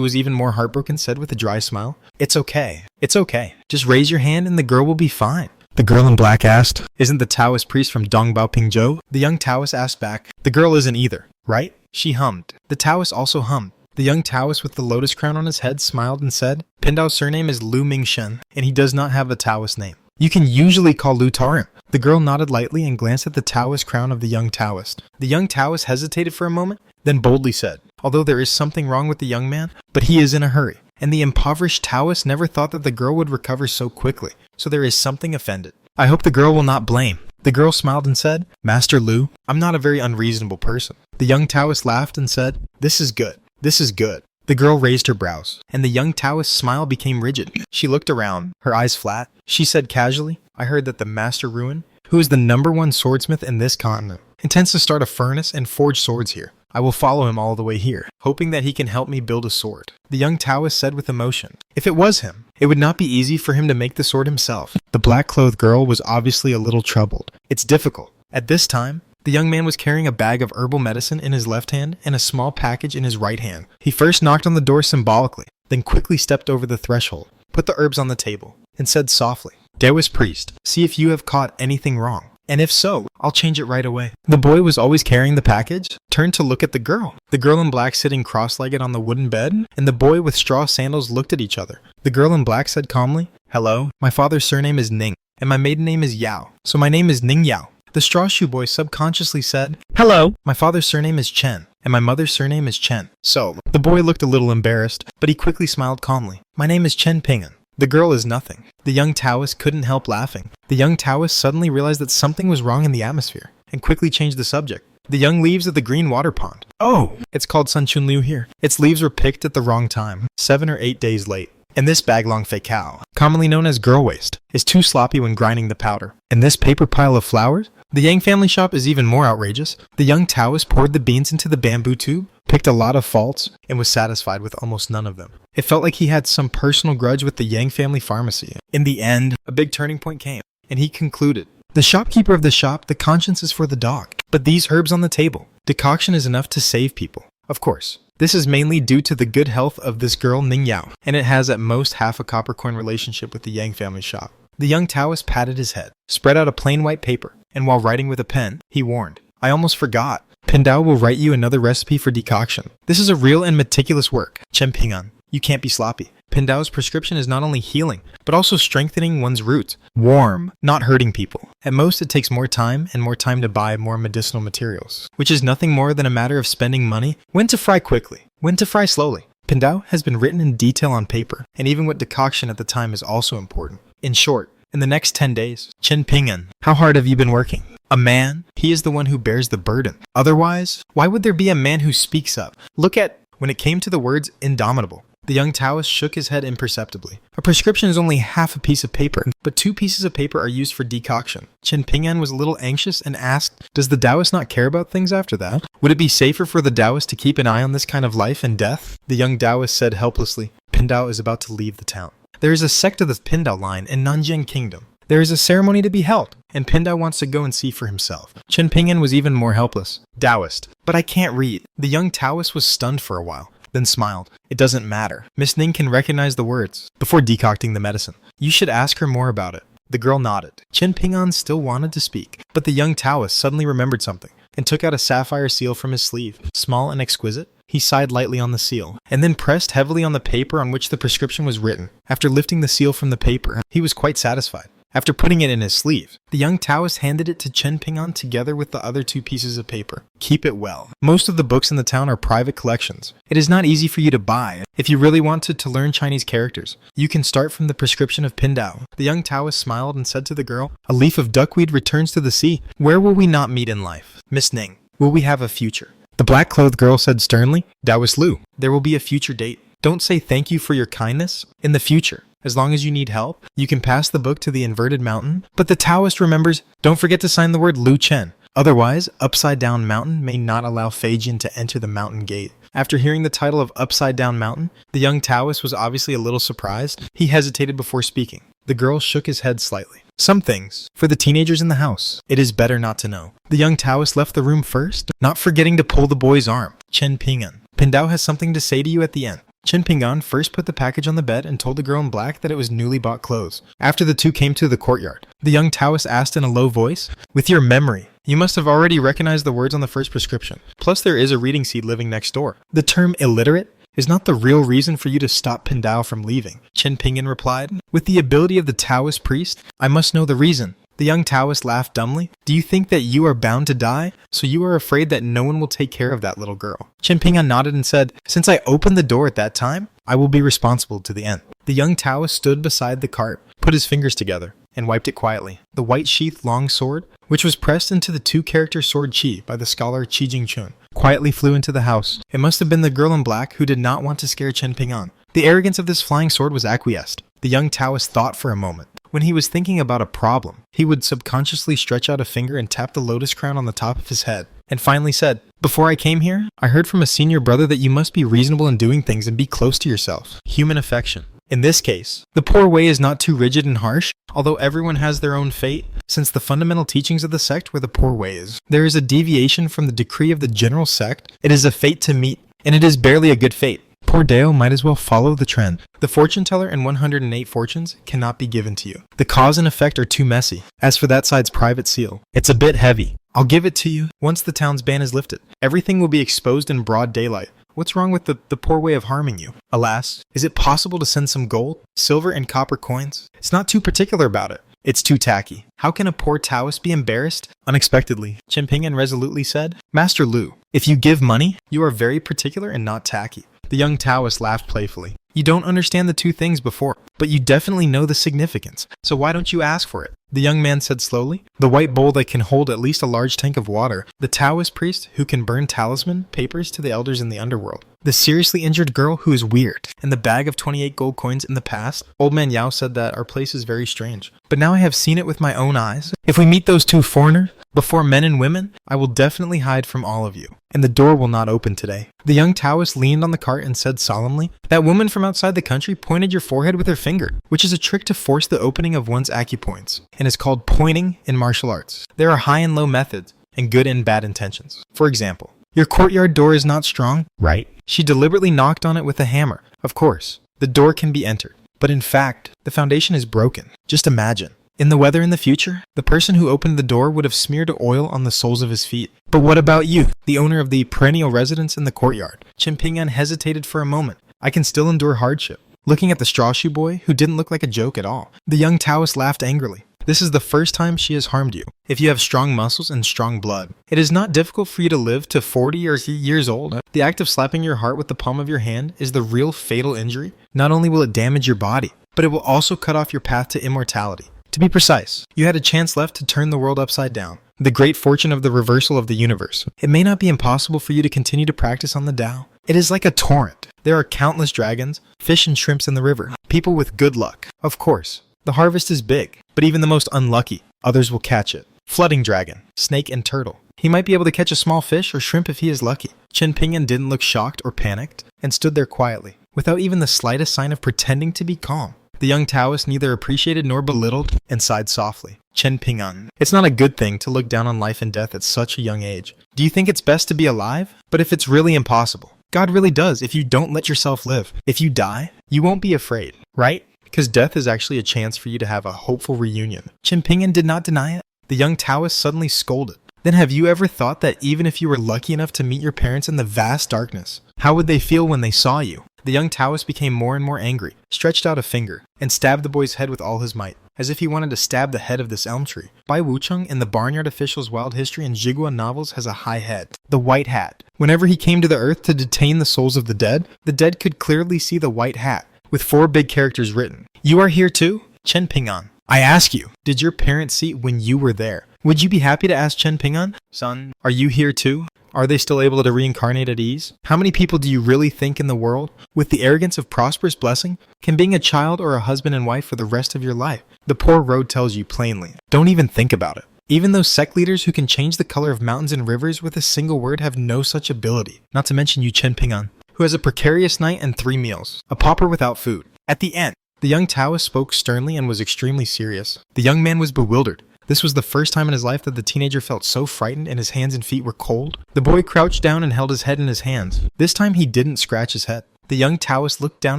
was even more heartbroken, said with a dry smile, "It's okay. It's okay. Just raise your hand and the girl will be fine." The girl in black asked, "Isn't the Taoist priest from Dongbao Pingzhou?" The young Taoist asked back, "The girl isn't either, right?" She hummed. The Taoist also hummed. The young Taoist with the lotus crown on his head smiled and said, "Pindao's surname is Lu Mingshen, and he does not have a Taoist name. You can usually call Lu Tarim." The girl nodded lightly and glanced at the Taoist crown of the young Taoist. The young Taoist hesitated for a moment, then boldly said, "Although there is something wrong with the young man, but he is in a hurry." And the impoverished Taoist never thought that the girl would recover so quickly, so there is something offended. "I hope the girl will not blame." The girl smiled and said, Master Lu, I'm not a very unreasonable person. The young Taoist laughed and said, This is good. This is good. The girl raised her brows, and the young Taoist's smile became rigid. She looked around, her eyes flat. She said casually, I heard that the Master Ruin, who is the #1 swordsmith in this continent, intends to start a furnace and forge swords here. I will follow him all the way here, hoping that he can help me build a sword. The young Taoist said with emotion. If it was him, it would not be easy for him to make the sword himself. The black-clothed girl was obviously a little troubled. It's difficult. At this time, the young man was carrying a bag of herbal medicine in his left hand and a small package in his right hand. He first knocked on the door symbolically, then quickly stepped over the threshold, put the herbs on the table, and said softly, Taoist priest, see if you have caught anything wrong. And if so, I'll change it right away. The boy was always carrying the package, turned to look at the girl. The girl in black sitting cross-legged on the wooden bed, and the boy with straw sandals looked at each other. The girl in black said calmly, Hello, my father's surname is Ning, and my maiden name is Yao, so my name is Ning Yao. The straw shoe boy subconsciously said, Hello, my father's surname is Chen, and my mother's surname is Chen. So, the boy looked a little embarrassed, but he quickly smiled calmly. My name is Chen Pingan. The girl is nothing. The young Taoist couldn't help laughing. The young Taoist suddenly realized that something was wrong in the atmosphere, and quickly changed the subject. The young leaves of the green water pond. Oh, it's called Sunchun Liu here. Its leaves were picked at the wrong time, 7 or 8 days late. And this baglong fecao, commonly known as girl waste, is too sloppy when grinding the powder. And this paper pile of flowers? The Yang family shop is even more outrageous. The young Taoist poured the beans into the bamboo tube, picked a lot of faults, and was satisfied with almost none of them. It felt like he had some personal grudge with the Yang family pharmacy. In the end, a big turning point came, and he concluded, The shopkeeper of the shop, the conscience is for the dog. But these herbs on the table, decoction is enough to save people. Of course, this is mainly due to the good health of this girl Ning Yao, and it has at most half a copper coin relationship with the Yang family shop. The young Taoist patted his head, spread out a plain white paper, and while writing with a pen, he warned, I almost forgot. Pindao will write you another recipe for decoction. This is a real and meticulous work. Chen Pingan, you can't be sloppy. Pindao's prescription is not only healing, but also strengthening one's roots. Warm, not hurting people. At most, it takes more time and more time to buy more medicinal materials, which is nothing more than a matter of spending money. When to fry quickly, when to fry slowly. Pindao has been written in detail on paper, and even what decoction at the time is also important. In short, in the next 10 days, Chen Pingan, how hard have you been working? A man, he is the one who bears the burden. Otherwise, why would there be a man who speaks up? Look at, when it came to the words indomitable. The young Taoist shook his head imperceptibly. A prescription is only half a piece of paper, but 2 pieces of paper are used for decoction. Chen Pingan was a little anxious and asked, Does the Taoist not care about things after that? Would it be safer for the Taoist to keep an eye on this kind of life and death? The young Taoist said helplessly, Pindao is about to leave the town. There is a sect of the Pindao line in Nanjing Kingdom. There is a ceremony to be held, and Pindao wants to go and see for himself. Chen Pingan was even more helpless. Taoist, but I can't read. The young Taoist was stunned for a while, then smiled. It doesn't matter. Miss Ning can recognize the words before decocting the medicine. You should ask her more about it. The girl nodded. Chen Pingan still wanted to speak, but the young Taoist suddenly remembered something and took out a sapphire seal from his sleeve. Small and exquisite, he sighed lightly on the seal, and then pressed heavily on the paper on which the prescription was written. After lifting the seal from the paper, he was quite satisfied. After putting it in his sleeve, the young Taoist handed it to Chen Pingan together with the other 2 pieces of paper. Keep it well. Most of the books in the town are private collections. It is not easy for you to buy. If you really wanted to learn Chinese characters, you can start from the prescription of Pindao. The young Taoist smiled and said to the girl, A leaf of duckweed returns to the sea. Where will we not meet in life? Miss Ning, will we have a future? The black-clothed girl said sternly, Taoist Lu, there will be a future date. Don't say thank you for your kindness. In the future, as long as you need help, you can pass the book to the inverted mountain. But the Taoist remembers, don't forget to sign the word Lu Chen. Otherwise, Upside Down Mountain may not allow Feijian to enter the mountain gate. After hearing the title of Upside Down Mountain, the young Taoist was obviously a little surprised. He hesitated before speaking. The girl shook his head slightly. Some things, for the teenagers in the house, it is better not to know. The young Taoist left the room first, not forgetting to pull the boy's arm. Chen Pingan, Pindao has something to say to you at the end. Chen Pingan first put the package on the bed and told the girl in black that it was newly bought clothes. After the 2 came to the courtyard, the young Taoist asked in a low voice, With your memory, you must have already recognized the words on the first prescription. Plus there is a reading seed living next door. The term illiterate is not the real reason for you to stop Pindao from leaving, Chen Pingan replied. With the ability of the Taoist priest, I must know the reason. The young Taoist laughed dumbly. Do you think that you are bound to die? So you are afraid that no one will take care of that little girl? Chen Pingan nodded and said, Since I opened the door at that time, I will be responsible to the end. The young Taoist stood beside the cart, put his fingers together, and wiped it quietly. The white sheathed long sword, which was pressed into the two-character sword Qi by the scholar Qi Jingchun, quietly flew into the house. It must have been the girl in black who did not want to scare Chen Ping'an. The arrogance of this flying sword was acquiesced. The young Taoist thought for a moment. When he was thinking about a problem, he would subconsciously stretch out a finger and tap the lotus crown on the top of his head, and finally said, "Before I came here, I heard from a senior brother that you must be reasonable in doing things and be close to yourself." Human affection. In this case, the poor way is not too rigid and harsh, although everyone has their own fate, since the fundamental teachings of the sect were the poor way is. There is a deviation from the decree of the general sect. It is a fate to meet, and it is barely a good fate. Poor Deo might as well follow the trend. The fortune teller and 108 fortunes cannot be given to you. The cause and effect are too messy. As for that side's private seal, it's a bit heavy. I'll give it to you. Once the town's ban is lifted, everything will be exposed in broad daylight. What's wrong with the poor way of harming you? Alas, is it possible to send some gold, silver, and copper coins? It's not too particular about it. It's too tacky. How can a poor Taoist be embarrassed? Unexpectedly, Chen Ping'an resolutely said, "Master Lu, if you give money, you are very particular and not tacky." The young Taoist laughed playfully. "You don't understand the two things before, but you definitely know the significance, so why don't you ask for it?" The young man said slowly, "The white bowl that can hold at least a large tank of water, the Taoist priest who can burn talisman papers to the elders in the underworld, the seriously injured girl who is weird, and the bag of 28 gold coins in the past." Old man Yao said that our place is very strange, but now I have seen it with my own eyes. If we meet those two foreigners, before men and women, I will definitely hide from all of you, and the door will not open today. The young Taoist leaned on the cart and said solemnly, "That woman from outside the country pointed your forehead with her finger, which is a trick to force the opening of one's acupoints, and is called pointing in martial arts. There are high and low methods, and good and bad intentions. For example, your courtyard door is not strong, right? She deliberately knocked on it with a hammer. Of course, the door can be entered, but in fact, the foundation is broken. Just imagine. In the weather in the future, the person who opened the door would have smeared oil on the soles of his feet. But what about you, the owner of the perennial residence in the courtyard?" Chen Ping'an hesitated for a moment. "I can still endure hardship." Looking at the straw shoe boy, who didn't look like a joke at all, the young Taoist laughed angrily. "This is the first time she has harmed you. If you have strong muscles and strong blood, it is not difficult for you to live to 40 or years old. The act of slapping your heart with the palm of your hand is the real fatal injury. Not only will it damage your body, but it will also cut off your path to immortality. To be precise, you had a chance left to turn the world upside down. The great fortune of the reversal of the universe. It may not be impossible for you to continue to practice on the Tao. It is like a torrent. There are countless dragons, fish and shrimps in the river. People with good luck. Of course, the harvest is big, but even the most unlucky, others will catch it. Flooding dragon, snake and turtle. He might be able to catch a small fish or shrimp if he is lucky." Chen Ping'an didn't look shocked or panicked, and stood there quietly, without even the slightest sign of pretending to be calm. The young Taoist neither appreciated nor belittled, and sighed softly. "Chen Ping'an, it's not a good thing to look down on life and death at such a young age. Do you think it's best to be alive? But if it's really impossible, God really does if you don't let yourself live. If you die, you won't be afraid, right? Because death is actually a chance for you to have a hopeful reunion." Chen Ping'an did not deny it. The young Taoist suddenly scolded. "Then have you ever thought that even if you were lucky enough to meet your parents in the vast darkness, how would they feel when they saw you?" The young Taoist became more and more angry, stretched out a finger, and stabbed the boy's head with all his might, as if he wanted to stab the head of this elm tree. Bai Wucheng in the Barnyard Official's Wild History and Jigua novels has a high head, the white hat. Whenever he came to the earth to detain the souls of the dead could clearly see the white hat, with 4 big characters written. "You are here too? Chen Ping'an. I ask you, did your parents see when you were there? Would you be happy to ask Chen Ping'an, son, are you here too? Are they still able to reincarnate at ease? How many people do you really think in the world, with the arrogance of prosperous blessing, can being a child or a husband and wife for the rest of your life?" The poor road tells you plainly, don't even think about it. Even those sect leaders who can change the color of mountains and rivers with a single word have no such ability. Not to mention you, Chen Ping'an, who has a precarious night and 3 meals, a pauper without food. At the end, the young Taoist spoke sternly and was extremely serious. The young man was bewildered. This was the first time in his life that the teenager felt so frightened and his hands and feet were cold. The boy crouched down and held his head in his hands. This time he didn't scratch his head. The young Taoist looked down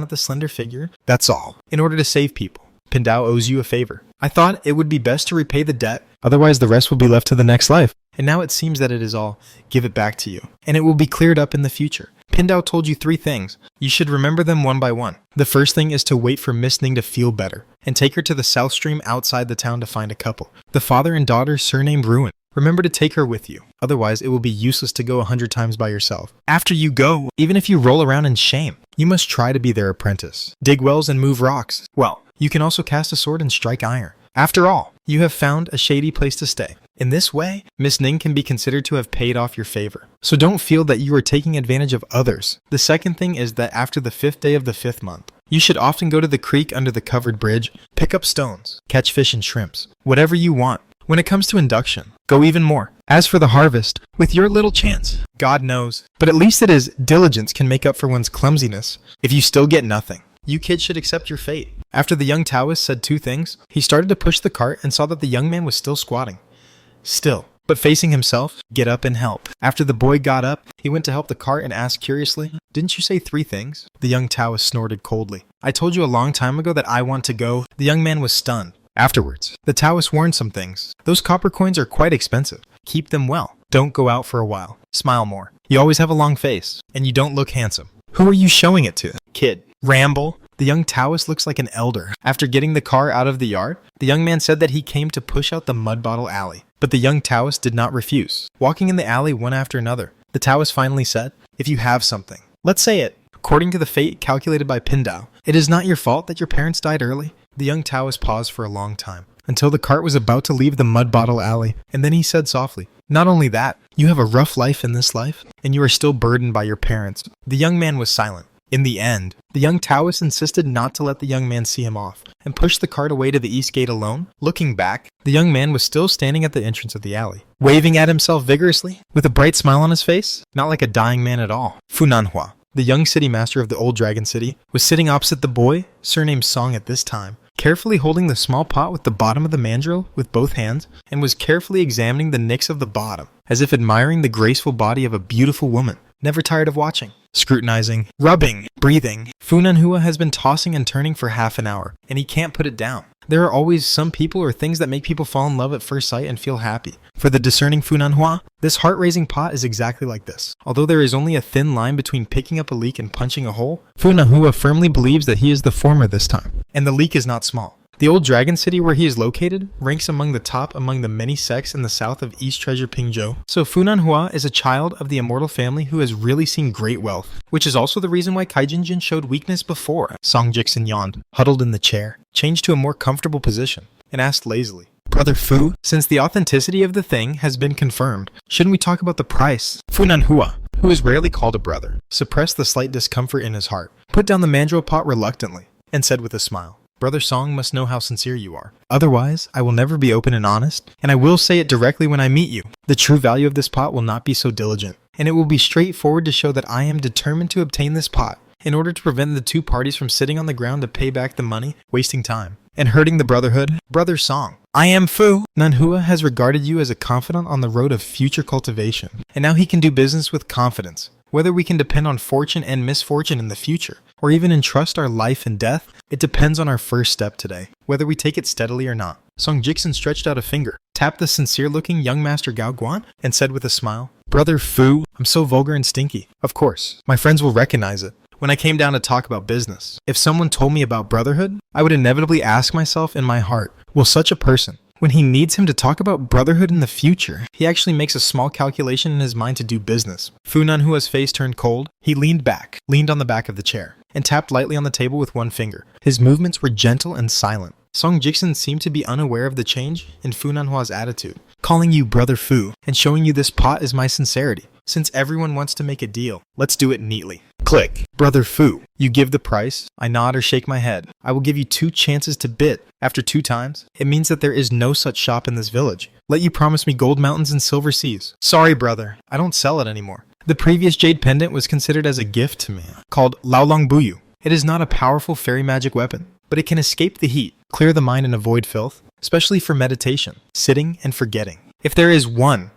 at the slender figure. "That's all. In order to save people, Pindao owes you a favor. I thought it would be best to repay the debt, otherwise the rest will be left to the next life. And now it seems that it is all. Give it back to you, and it will be cleared up in the future. Pindao told you 3 things. You should remember them one by one. The first thing is to wait for Miss Ning to feel better, and take her to the south stream outside the town to find a couple. The father and daughter surnamed Ruin. Remember to take her with you, otherwise it will be useless to go 100 times by yourself. After you go, even if you roll around in shame, you must try to be their apprentice. Dig wells and move rocks. Well, you can also cast a sword and strike iron. After all, you have found a shady place to stay. In this way, Miss Ning can be considered to have paid off your favor. So don't feel that you are taking advantage of others. The second thing is that after the 5th day of the 5th month, you should often go to the creek under the covered bridge, pick up stones, catch fish and shrimps, whatever you want. When it comes to induction, go even more. As for the harvest, with your little chance, God knows. But at least it is diligence can make up for one's clumsiness. If you still get nothing, you kids should accept your fate. After the young Taoist said 2 things, he started to push the cart and saw that the young man was still squatting. Still, but facing himself, get up and help. After the boy got up, he went to help the cart and asked curiously, "Didn't you say 3 things? The young Taoist snorted coldly. "I told you a long time ago that I want to go." The young man was stunned. Afterwards, the Taoist warned some things. Those copper coins are quite expensive. Keep them well. Don't go out for a while. Smile more. You always have a long face, and you don't look handsome. Who are you showing it to? Kid. Ramble. The young Taoist looks like an elder. After getting the car out of the yard, the young man said that he came to push out the mud bottle alley. But the young Taoist did not refuse. Walking in the alley one after another, the Taoist finally said, "If you have something, let's say it. According to the fate calculated by Pindao, it is not your fault that your parents died early." The young Taoist paused for a long time, until the cart was about to leave the mud bottle alley, and then he said softly, "Not only that, you have a rough life in this life, and you are still burdened by your parents." The young man was silent. In the end, the young Taoist insisted not to let the young man see him off, and pushed the cart away to the east gate alone. Looking back, the young man was still standing at the entrance of the alley, waving at himself vigorously, with a bright smile on his face, not like a dying man at all. Fu Nanhua, the young city master of the old dragon city, was sitting opposite the boy, surnamed Song at this time, carefully holding the small pot with the bottom of the mandrel with both hands, and was carefully examining the nicks of the bottom, as if admiring the graceful body of a beautiful woman, never tired of watching, scrutinizing, rubbing, breathing. Fu Nanhua has been tossing and turning for half an hour, and he can't put it down. There are always some people or things that make people fall in love at first sight and feel happy. For the discerning Fu Nanhua, this heart-raising pot is exactly like this. Although there is only a thin line between picking up a leak and punching a hole, Fu Nanhua firmly believes that he is the former this time, and the leak is not small. The old dragon city where he is located ranks among the top among the many sects in the south of East Treasure Pingzhou. So Fu Nanhua is a child of the immortal family who has really seen great wealth, which is also the reason why Kaijinjin showed weakness before. Song Jixin yawned, huddled in the chair, changed to a more comfortable position, and asked lazily, "Brother Fu, since the authenticity of the thing has been confirmed, shouldn't we talk about the price?" Fu Nanhua, who is rarely called a brother, suppressed the slight discomfort in his heart, put down the mandrel pot reluctantly, and said with a smile, "Brother Song must know how sincere you are. Otherwise, I will never be open and honest, and I will say it directly when I meet you. The true value of this pot will not be so diligent, and it will be straightforward to show that I am determined to obtain this pot, in order to prevent the 2 parties from sitting on the ground to pay back the money, wasting time, and hurting the brotherhood. Brother Song, I am Fu. Nanhua has regarded you as a confidant on the road of future cultivation, and now he can do business with confidence. Whether we can depend on fortune and misfortune in the future, or even entrust our life and death, it depends on our first step today, whether we take it steadily or not." Song Jixin stretched out a finger, tapped the sincere-looking young master Gao Guan, and said with a smile, "Brother Fu, I'm so vulgar and stinky. Of course, my friends will recognize it. When I came down to talk about business, if someone told me about brotherhood, I would inevitably ask myself in my heart, will such a person, when he needs him to talk about brotherhood in the future, he actually makes a small calculation in his mind to do business?" Fu Nanhua's face turned cold. He leaned on the back of the chair, and tapped lightly on the table with one finger. His movements were gentle and silent. Song Jixin seemed to be unaware of the change in Fu Nanhua's attitude. "Calling you Brother Fu and showing you this pot is my sincerity. Since everyone wants to make a deal, let's do it neatly." Click. "Brother Fu, you give the price. I nod or shake my head. I will give you 2 chances to bid. After 2 times, it means that there is no such shop in this village. Let you promise me gold mountains and silver seas." "Sorry, brother, I don't sell it anymore. The previous jade pendant was considered as a gift to me, called Laolong Buyu. It is not a powerful fairy magic weapon, but it can escape the heat, clear the mind and avoid filth, especially for meditation, sitting, and forgetting. If there is one,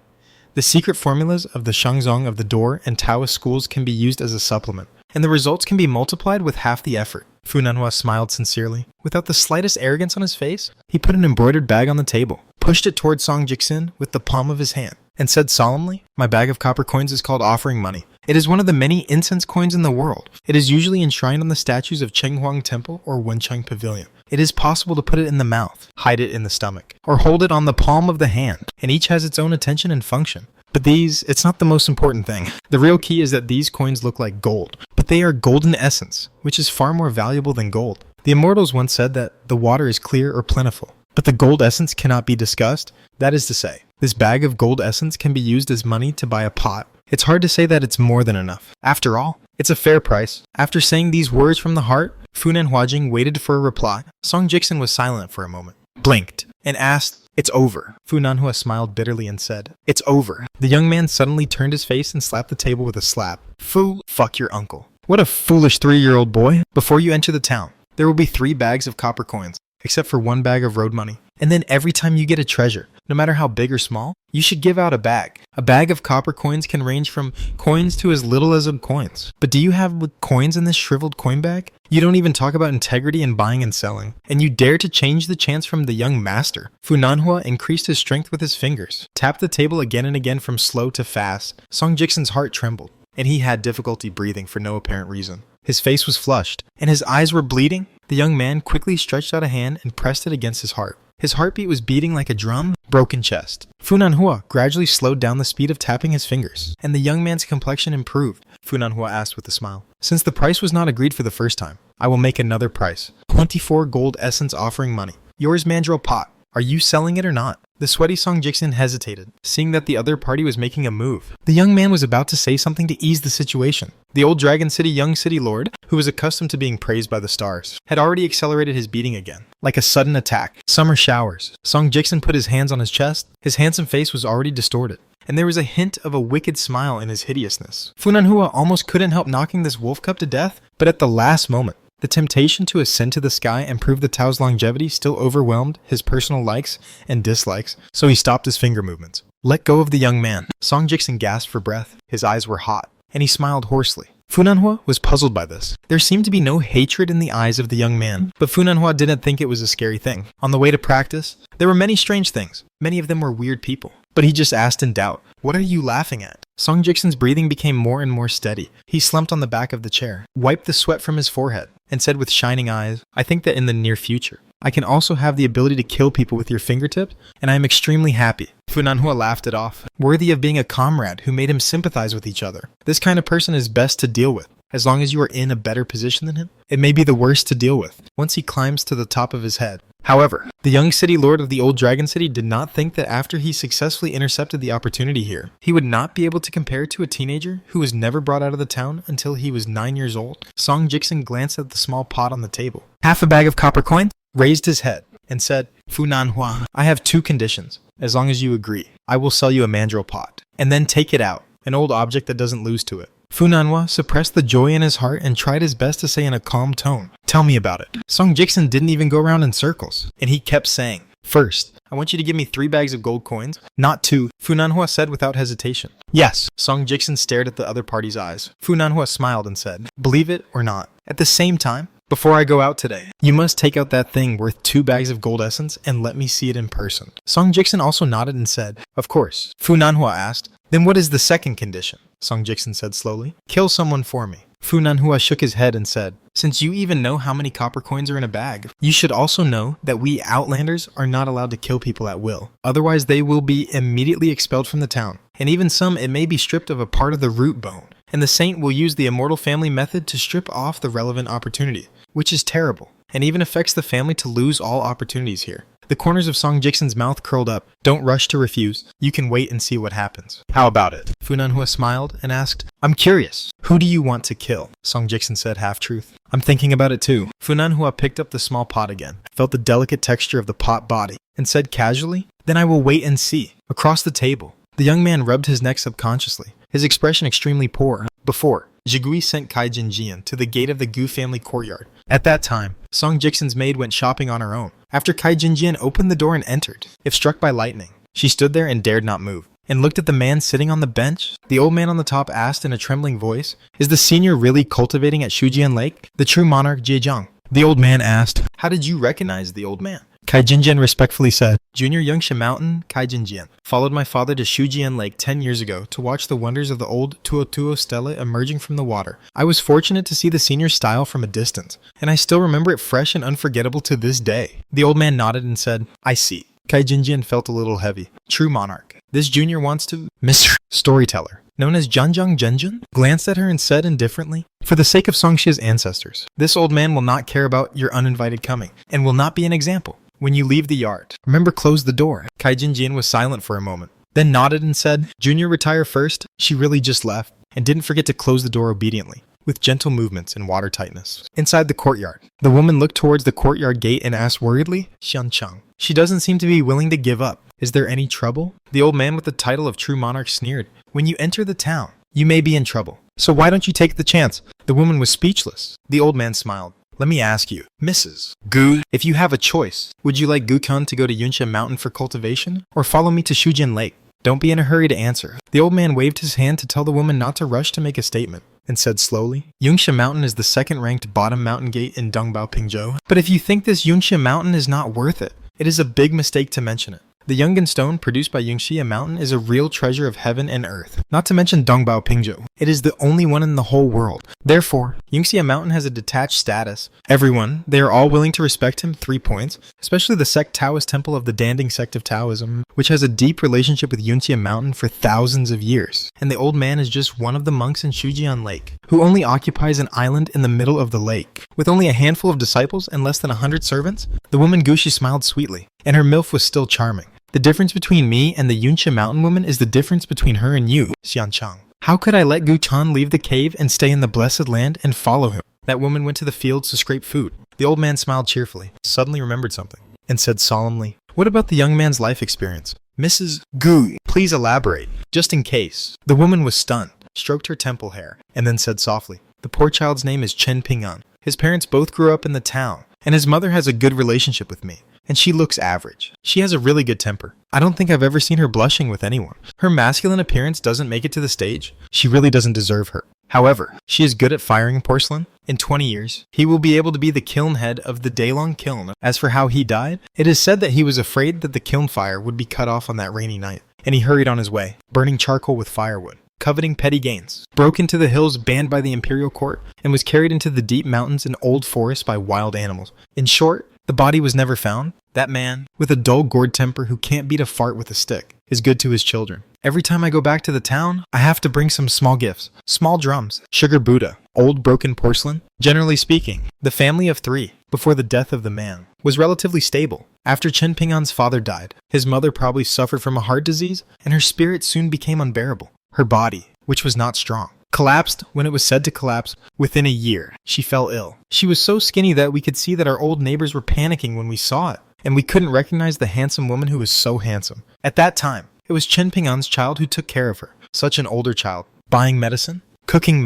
the secret formulas of the Shangzong of the Door and Taoist schools can be used as a supplement, and the results can be multiplied with half the effort." Fu Nanhua smiled sincerely. Without the slightest arrogance on his face, he put an embroidered bag on the table, pushed it toward Song Jixin with the palm of his hand, and said solemnly, "My bag of copper coins is called offering money. It is one of the many incense coins in the world. It is usually enshrined on the statues of Chenghuang Temple or Wencheng Pavilion. It is possible to put it in the mouth, hide it in the stomach, or hold it on the palm of the hand, and each has its own attention and function. But it's not the most important thing. The real key is that these coins look like gold, but they are golden essence, which is far more valuable than gold. The immortals once said that the water is clear or plentiful, But the gold essence cannot be discussed. That is to say, this bag of gold essence can be used as money to buy a pot. It's hard to say that it's more than enough. After all, it's a fair price. After saying these words from the heart, Funan Huajing waited for a reply. Song Jiksen was silent for a moment, blinked, and asked, "It's over." Fu Nanhua smiled bitterly and said, "It's over." The young man suddenly turned his face and slapped the table with a slap. "Fool, fuck your uncle. What a foolish 3-year-old boy. Before you enter the town, there will be 3 bags of copper coins, except for 1 bag of road money. And then every time you get a treasure, no matter how big or small, you should give out a bag. A bag of copper coins can range from coins to as little as coins. But do you have coins in this shriveled coin bag? You don't even talk about integrity in buying and selling. And you dare to change the chance from the young master." Fu Nanhua increased his strength with his fingers, tapped the table again and again from slow to fast. Song Jiksen's heart trembled, and he had difficulty breathing for no apparent reason. His face was flushed, and his eyes were bleeding. The young man quickly stretched out a hand and pressed it against his heart. His heartbeat was beating like a drum, broken chest. Fu Nanhua gradually slowed down the speed of tapping his fingers, and the young man's complexion improved. Fu Nanhua asked with a smile, "Since the price was not agreed for the first time, I will make another price. 24 gold essence offering money. Yours mandrel pot. Are you selling it or not?" The sweaty Song Jiksen hesitated, seeing that the other party was making a move. The young man was about to say something to ease the situation. The old Dragon City young city lord, who was accustomed to being praised by the stars, had already accelerated his beating again. Like a sudden attack, summer showers. Song Jiksen put his hands on his chest. His handsome face was already distorted, and there was a hint of a wicked smile in his hideousness. Fu Nanhua almost couldn't help knocking this wolf cub to death, but at the last moment, the temptation to ascend to the sky and prove the Tao's longevity still overwhelmed his personal likes and dislikes, so he stopped his finger movements. "Let go of the young man." Song Jiksen gasped for breath. His eyes were hot, and he smiled hoarsely. Fu Nanhua was puzzled by this. There seemed to be no hatred in the eyes of the young man, but Fu Nanhua didn't think it was a scary thing. On the way to practice, there were many strange things. Many of them were weird people. But he just asked in doubt, "What are you laughing at?" Song Jiksen's breathing became more and more steady. He slumped on the back of the chair, wiped the sweat from his forehead, and said with shining eyes, "I think that in the near future, I can also have the ability to kill people with your fingertips, and I am extremely happy." Fu Nanhua laughed it off, worthy of being a comrade who made him sympathize with each other. This kind of person is best to deal with. As long as you are in a better position than him, it may be the worst to deal with once he climbs to the top of his head. However, the young city lord of the old Dragon City did not think that after he successfully intercepted the opportunity here, he would not be able to compare to a teenager who was never brought out of the town until he was 9 years old. Song Jiksen glanced at the small pot on the table. "Half a bag of copper coins?" Raised his head and said, "Fu Nanhua, I have 2 conditions. As long as you agree, I will sell you a mandrel pot, and then take it out, an old object that doesn't lose to it." Fu Nanhua suppressed the joy in his heart and tried his best to say in a calm tone, "Tell me about it." Song Jiksen didn't even go around in circles, and he kept saying, "First, I want you to give me 3 bags of gold coins, not 2. Fu Nanhua said without hesitation. "Yes." Song Jiksen stared at the other party's eyes. Fu Nanhua smiled and said, "Believe it or not. At the same time, before I go out today, you must take out that thing worth 2 bags of gold essence and let me see it in person." Song Jiksen also nodded and said, "Of course." Fu Nanhua asked, "Then what is the second condition?" Song Jiksen said slowly, "Kill someone for me." Fu Nanhua shook his head and said, "Since you even know how many copper coins are in a bag, you should also know that we Outlanders are not allowed to kill people at will. Otherwise, they will be immediately expelled from the town. And even some, it may be stripped of a part of the root bone. And the saint will use the immortal family method to strip off the relevant opportunity, which is terrible, and even affects the family to lose all opportunities here." The corners of Song Jiksen's mouth curled up. "Don't rush to refuse. You can wait and see what happens." "How about it?" Fu Nanhua smiled and asked, "I'm curious. Who do you want to kill?" Song Jiksen said half-truth. "I'm thinking about it too." Fu Nanhua picked up the small pot again, felt the delicate texture of the pot body, and said casually, "Then I will wait and see." Across the table, the young man rubbed his neck subconsciously, his expression extremely poor. Before, Jigui sent Kai Jinjian to the gate of the Gu family courtyard. At that time, Song Jiksen's maid went shopping on her own. After Kai Jinjian opened the door and entered, if struck by lightning, she stood there and dared not move, and looked at the man sitting on the bench. The old man on the top asked in a trembling voice, "Is the senior really cultivating at Shujian Lake, the true monarch Jiejiang?" The old man asked, "How did you recognize the old man?" Kai Jinjian respectfully said, "Junior Youngsha Mountain, Kai Jinjian, followed my father to Shujian Lake 10 years ago to watch the wonders of the old Tuotuo stela emerging from the water. I was fortunate to see the senior's style from a distance, and I still remember it fresh and unforgettable to this day." The old man nodded and said, "I see." Kai Jinjian felt a little heavy. True monarch. This junior wants to... Mr. Storyteller, known as Janjiang Zhenjun, glanced at her and said indifferently, "For the sake of Songshia's ancestors, this old man will not care about your uninvited coming, and will not be an example. when you leave the yard, remember close the door. Kaijin Jin was silent for a moment, then nodded and said, Junior retire first. She really just left, and didn't forget to close the door obediently, with gentle movements and watertightness. Inside the courtyard, the woman looked towards the courtyard gate and asked worriedly, Xiancheng. She doesn't seem to be willing to give up. Is there any trouble? The old man with the title of true monarch sneered. When you enter the town, you may be in trouble. So why don't you take the chance? The woman was speechless. The old man smiled. Let me ask you, Mrs. Gu, if you have a choice, would you like Gukun to go to Yunxia Mountain for cultivation, or follow me to Shujin Lake? Don't be in a hurry to answer. The old man waved his hand to tell the woman not to rush to make a statement, and said slowly, Yunxia Mountain is the second-ranked bottom mountain gate in Dongbao Pingzhou. But if you think this Yunxia Mountain is not worth it, it is a big mistake to mention it. The Yungan stone produced by Yunxia Mountain is a real treasure of heaven and earth. Not to mention Dongbao Pingzhou. It is the only one in the whole world. Therefore, Yunxia Mountain has a detached status. Everyone, they are all willing to respect him 3 points, especially the sect Taoist temple of the Danding sect of Taoism, which has a deep relationship with Yunxia Mountain for thousands of years. And the old man is just one of the monks in Shujian Lake, who only occupies an island in the middle of the lake. With only a handful of disciples and less than 100 servants, the woman Gushi smiled sweetly, and her milf was still charming. The difference between me and the Yunxia Mountain woman is the difference between her and you, Xiancheng. How could I let Gu Chan leave the cave and stay in the blessed land and follow him? That woman went to the fields to scrape food. The old man smiled cheerfully, suddenly remembered something, and said solemnly, What about the young man's life experience? Mrs. Gu, please elaborate, just in case. The woman was stunned, stroked her temple hair, and then said softly, The poor child's name is Chen Ping'an. His parents both grew up in the town, and his mother has a good relationship with me. And she looks average. She has a really good temper. I don't think I've ever seen her blushing with anyone. Her masculine appearance doesn't make it to the stage. She really doesn't deserve her. However, she is good at firing porcelain. In 20 years, he will be able to be the kiln head of the Daylong kiln. As for how he died, it is said that he was afraid that the kiln fire would be cut off on that rainy night, and he hurried on his way, burning charcoal with firewood, coveting petty gains, broke into the hills banned by the imperial court, and was carried into the deep mountains and old forests by wild animals. In short, the body was never found. That man, with a dull gourd temper who can't beat a fart with a stick, is good to his children. Every time I go back to the town, I have to bring some small gifts. Small drums, sugar Buddha, old broken porcelain. Generally speaking, the family of 3, before the death of the man, was relatively stable. After Chen Ping'an's father died, his mother probably suffered from a heart disease, and her spirit soon became unbearable. Her body, which was not strong, collapsed when it was said to collapse. Within a year, she fell ill. She was so skinny that we could see that our old neighbors were panicking when we saw it, and we couldn't recognize the handsome woman who was so handsome. At that time, it was Chen Ping'an's child who took care of her. Such an older child. Buying medicine, cooking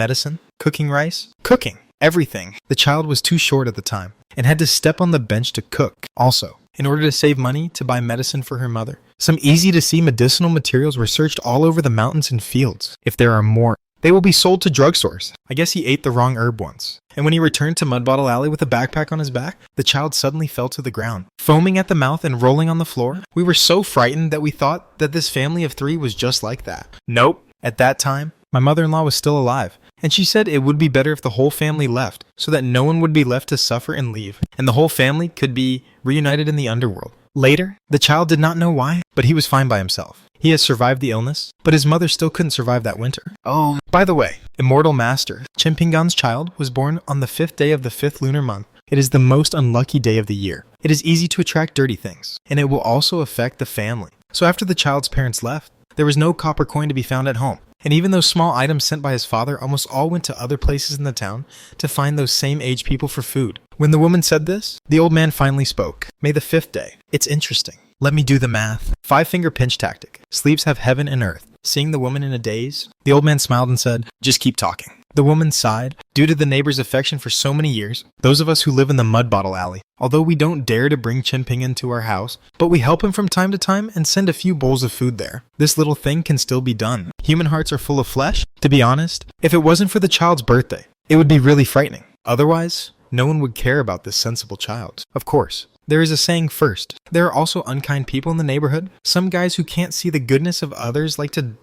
rice, cooking, everything. The child was too short at the time, and had to step on the bench to cook. Also, in order to save money to buy medicine for her mother, some easy-to-see medicinal materials were searched all over the mountains and fields. If there are more, they will be sold to drugstores. I guess he ate the wrong herb once. And when he returned to Mud Bottle Alley with a backpack on his back, the child suddenly fell to the ground, foaming at the mouth and rolling on the floor. We were so frightened that we thought that this family of 3 was just like that. Nope. At that time, my mother-in-law was still alive, and she said it would be better if the whole family left, so that no one would be left to suffer and leave, and the whole family could be reunited in the underworld. Later, the child did not know why, but he was fine by himself. He has survived the illness, but his mother still couldn't survive that winter. Oh, by the way, Immortal Master, Chen Ping'an's child, was born on the 5th day of the 5th lunar month. It is the most unlucky day of the year. It is easy to attract dirty things, and it will also affect the family. So after the child's parents left, there was no copper coin to be found at home. And even those small items sent by his father almost all went to other places in the town to find those same aged people for food. When the woman said this, the old man finally spoke. May the 5th day. It's interesting. Let me do the math. 5-finger pinch tactic. Sleeves have heaven and earth. Seeing the woman in a daze, the old man smiled and said, Just keep talking. The woman sighed. Due to the neighbor's affection for so many years, those of us who live in the Mud Bottle Alley, although we don't dare to bring Chen Ping'an to our house, but we help him from time to time and send a few bowls of food there. This little thing can still be done. Human hearts are full of flesh. To be honest, if it wasn't for the child's birthday, it would be really frightening. Otherwise, no one would care about this sensible child. Of course, there is a saying first. There are also unkind people in the neighborhood. Some guys who can't see the goodness of others like to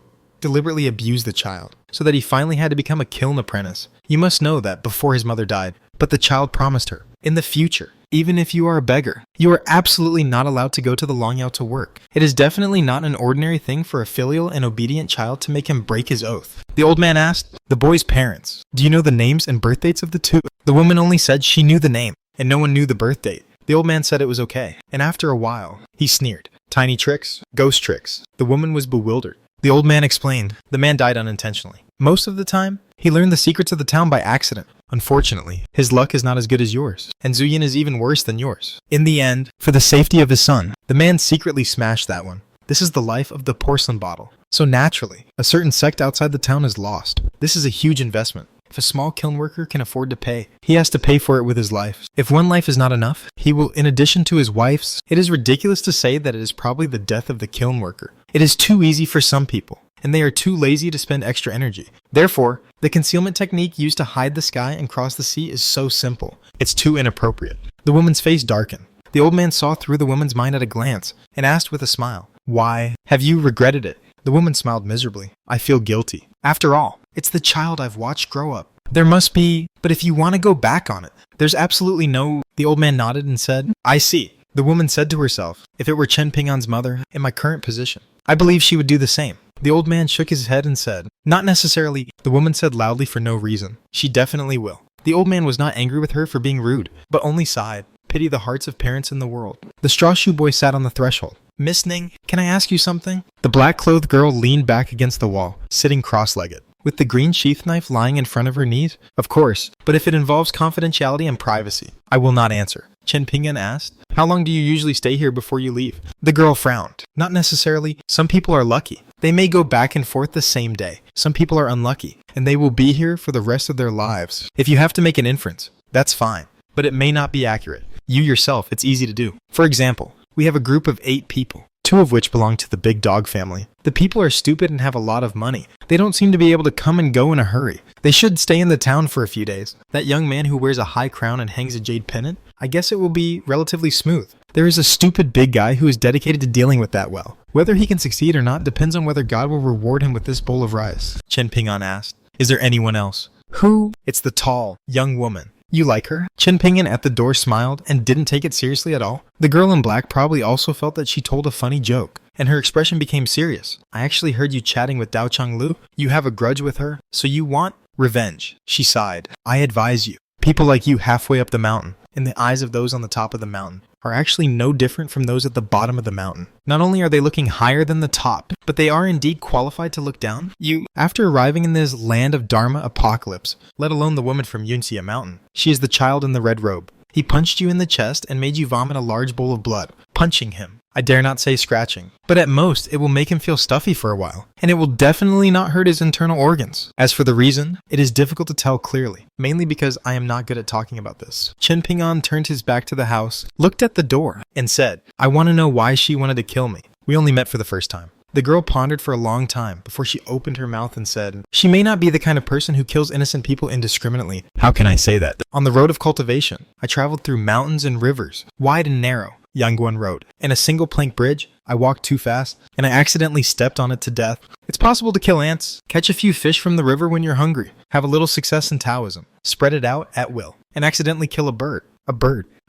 deliberately abuse the child, so that he finally had to become a kiln apprentice. You must know that before his mother died, but the child promised her, in the future, even if you are a beggar, you are absolutely not allowed to go to the Longyao to work. It is definitely not an ordinary thing for a filial and obedient child to make him break his oath. The old man asked the boy's parents, Do you know the names and birth dates of the 2? The woman only said she knew the name, and no one knew the birth date. The old man said it was okay, and after a while, he sneered. Tiny tricks, ghost tricks. The woman was bewildered. The old man explained, the man died unintentionally. Most of the time, he learned the secrets of the town by accident. Unfortunately, his luck is not as good as yours, and Zuyin is even worse than yours. In the end, for the safety of his son, the man secretly smashed that one. This is the life of the porcelain bottle. So naturally, a certain sect outside the town is lost. This is a huge investment. If a small kiln worker can afford to pay, he has to pay for it with his life. If one life is not enough, he will, in addition to his wife's, it is ridiculous to say that it is probably the death of the kiln worker. It is too easy for some people, and they are too lazy to spend extra energy. Therefore, the concealment technique used to hide the sky and cross the sea is so simple. It's too inappropriate. The woman's face darkened. The old man saw through the woman's mind at a glance, and asked with a smile, "Why have you regretted it?" The woman smiled miserably. "I feel guilty. After all, it's the child I've watched grow up. There must be, but if you want to go back on it, there's absolutely no." The old man nodded and said, "I see." The woman said to herself, if it were Chen Ping'an's mother in my current position, I believe she would do the same. The old man shook his head and said, "Not necessarily." The woman said loudly for no reason, "She definitely will." The old man was not angry with her for being rude, but only sighed. Pity the hearts of parents in the world. The straw shoe boy sat on the threshold. "Miss Ning, can I ask you something?" The black-clothed girl leaned back against the wall, sitting cross-legged, with the green sheath knife lying in front of her knees. "Of course, but if it involves confidentiality and privacy, I will not answer." Chen Ping'an asked, "How long do you usually stay here before you leave?" The girl frowned. "Not necessarily. Some people are lucky. They may go back and forth the same day. Some people are unlucky, and they will be here for the rest of their lives. If you have to make an inference, that's fine, but it may not be accurate. You yourself, it's easy to do. For example, we have a group of 8 people, 2 of which belong to the Big Dog family. The people are stupid and have a lot of money. They don't seem to be able to come and go in a hurry. They should stay in the town for a few days. That young man who wears a high crown and hangs a jade pendant, I guess it will be relatively smooth. There is a stupid big guy who is dedicated to dealing with that well. Whether he can succeed or not depends on whether God will reward him with this bowl of rice." Chen Ping'an asked, "Is there anyone else?" "Who?" "It's the tall, young woman. You like her?" Chen Ping'an at the door smiled and didn't take it seriously at all. The girl in black probably also felt that she told a funny joke, and her expression became serious. "I actually heard you chatting with Dao Changlu. You have a grudge with her, so you want revenge." She sighed. "I advise you, people like you halfway up the mountain, in the eyes of those on the top of the mountain, are actually no different from those at the bottom of the mountain. Not only are they looking higher than the top, but they are indeed qualified to look down. After arriving in this land of Dharma apocalypse, let alone the woman from Yunxia Mountain, she is the child in the red robe. He punched you in the chest and made you vomit a large bowl of blood. Punching him. I dare not say scratching, but at most it will make him feel stuffy for a while, and it will definitely not hurt his internal organs. As for the reason, it is difficult to tell clearly, mainly because I am not good at talking about this." Chen Ping'an turned his back to the house, looked at the door, and said, "I want to know why she wanted to kill me. We only met for the first time." The girl pondered for a long time before she opened her mouth and said, "She may not be the kind of person who kills innocent people indiscriminately." "How can I say that?" "On the road of cultivation, I traveled through mountains and rivers, wide and narrow, Yangguan Road, and a single plank bridge. I walked too fast, and I accidentally stepped on it to death. It's possible to kill ants, catch a few fish from the river when you're hungry, have a little success in Taoism, spread it out at will, and accidentally kill a bird,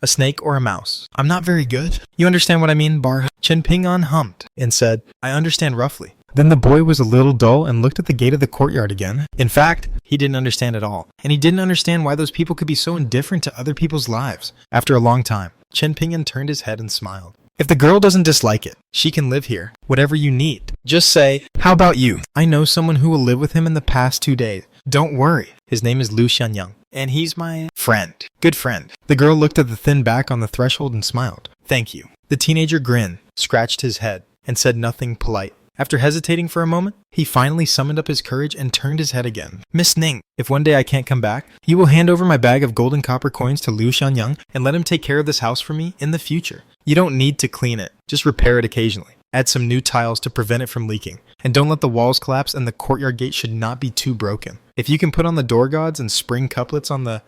a snake, or a mouse. I'm not very good. You understand what I mean, Bar?" Chen Ping'an hummed and said, "I understand roughly." Then the boy was a little dull and looked at the gate of the courtyard again. In fact, he didn't understand at all, and he didn't understand why those people could be so indifferent to other people's lives. After a long time, Chen Ping'an turned his head and smiled. "If the girl doesn't dislike it, she can live here. Whatever you need. Just say, 'How about you?' I know someone who will live with him in the past 2 days. Don't worry. His name is Lu Xianyang, and he's my friend. Good friend." The girl looked at the thin back on the threshold and smiled. "Thank you." The teenager grinned, scratched his head, and said nothing polite. After hesitating for a moment, he finally summoned up his courage and turned his head again. "Miss Ning, if one day I can't come back, you will hand over my bag of gold and copper coins to Liu Xianyang and let him take care of this house for me in the future. You don't need to clean it, just repair it occasionally. Add some new tiles to prevent it from leaking, and don't let the walls collapse, and the courtyard gate should not be too broken. If you can put on the door gods and spring couplets on the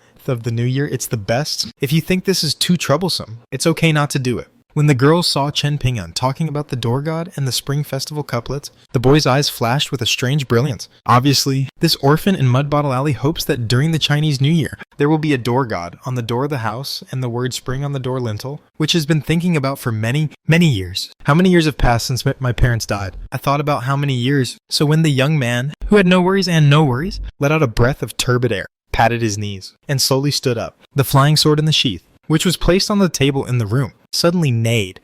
new year, it's the best. If you think this is too troublesome, it's okay not to do it." When the girls saw Chen Ping'an talking about the door god and the spring festival couplets, the boy's eyes flashed with a strange brilliance. Obviously, this orphan in Mud Bottle Alley hopes that during the Chinese New Year, there will be a door god on the door of the house and the word spring on the door lintel, which has been thinking about for many, many years. How many years have passed since my parents died? I thought about how many years. So when the young man, who had no worries, let out a breath of turbid air, patted his knees, and slowly stood up, the flying sword in the sheath, which was placed on the table in the room, suddenly neighed.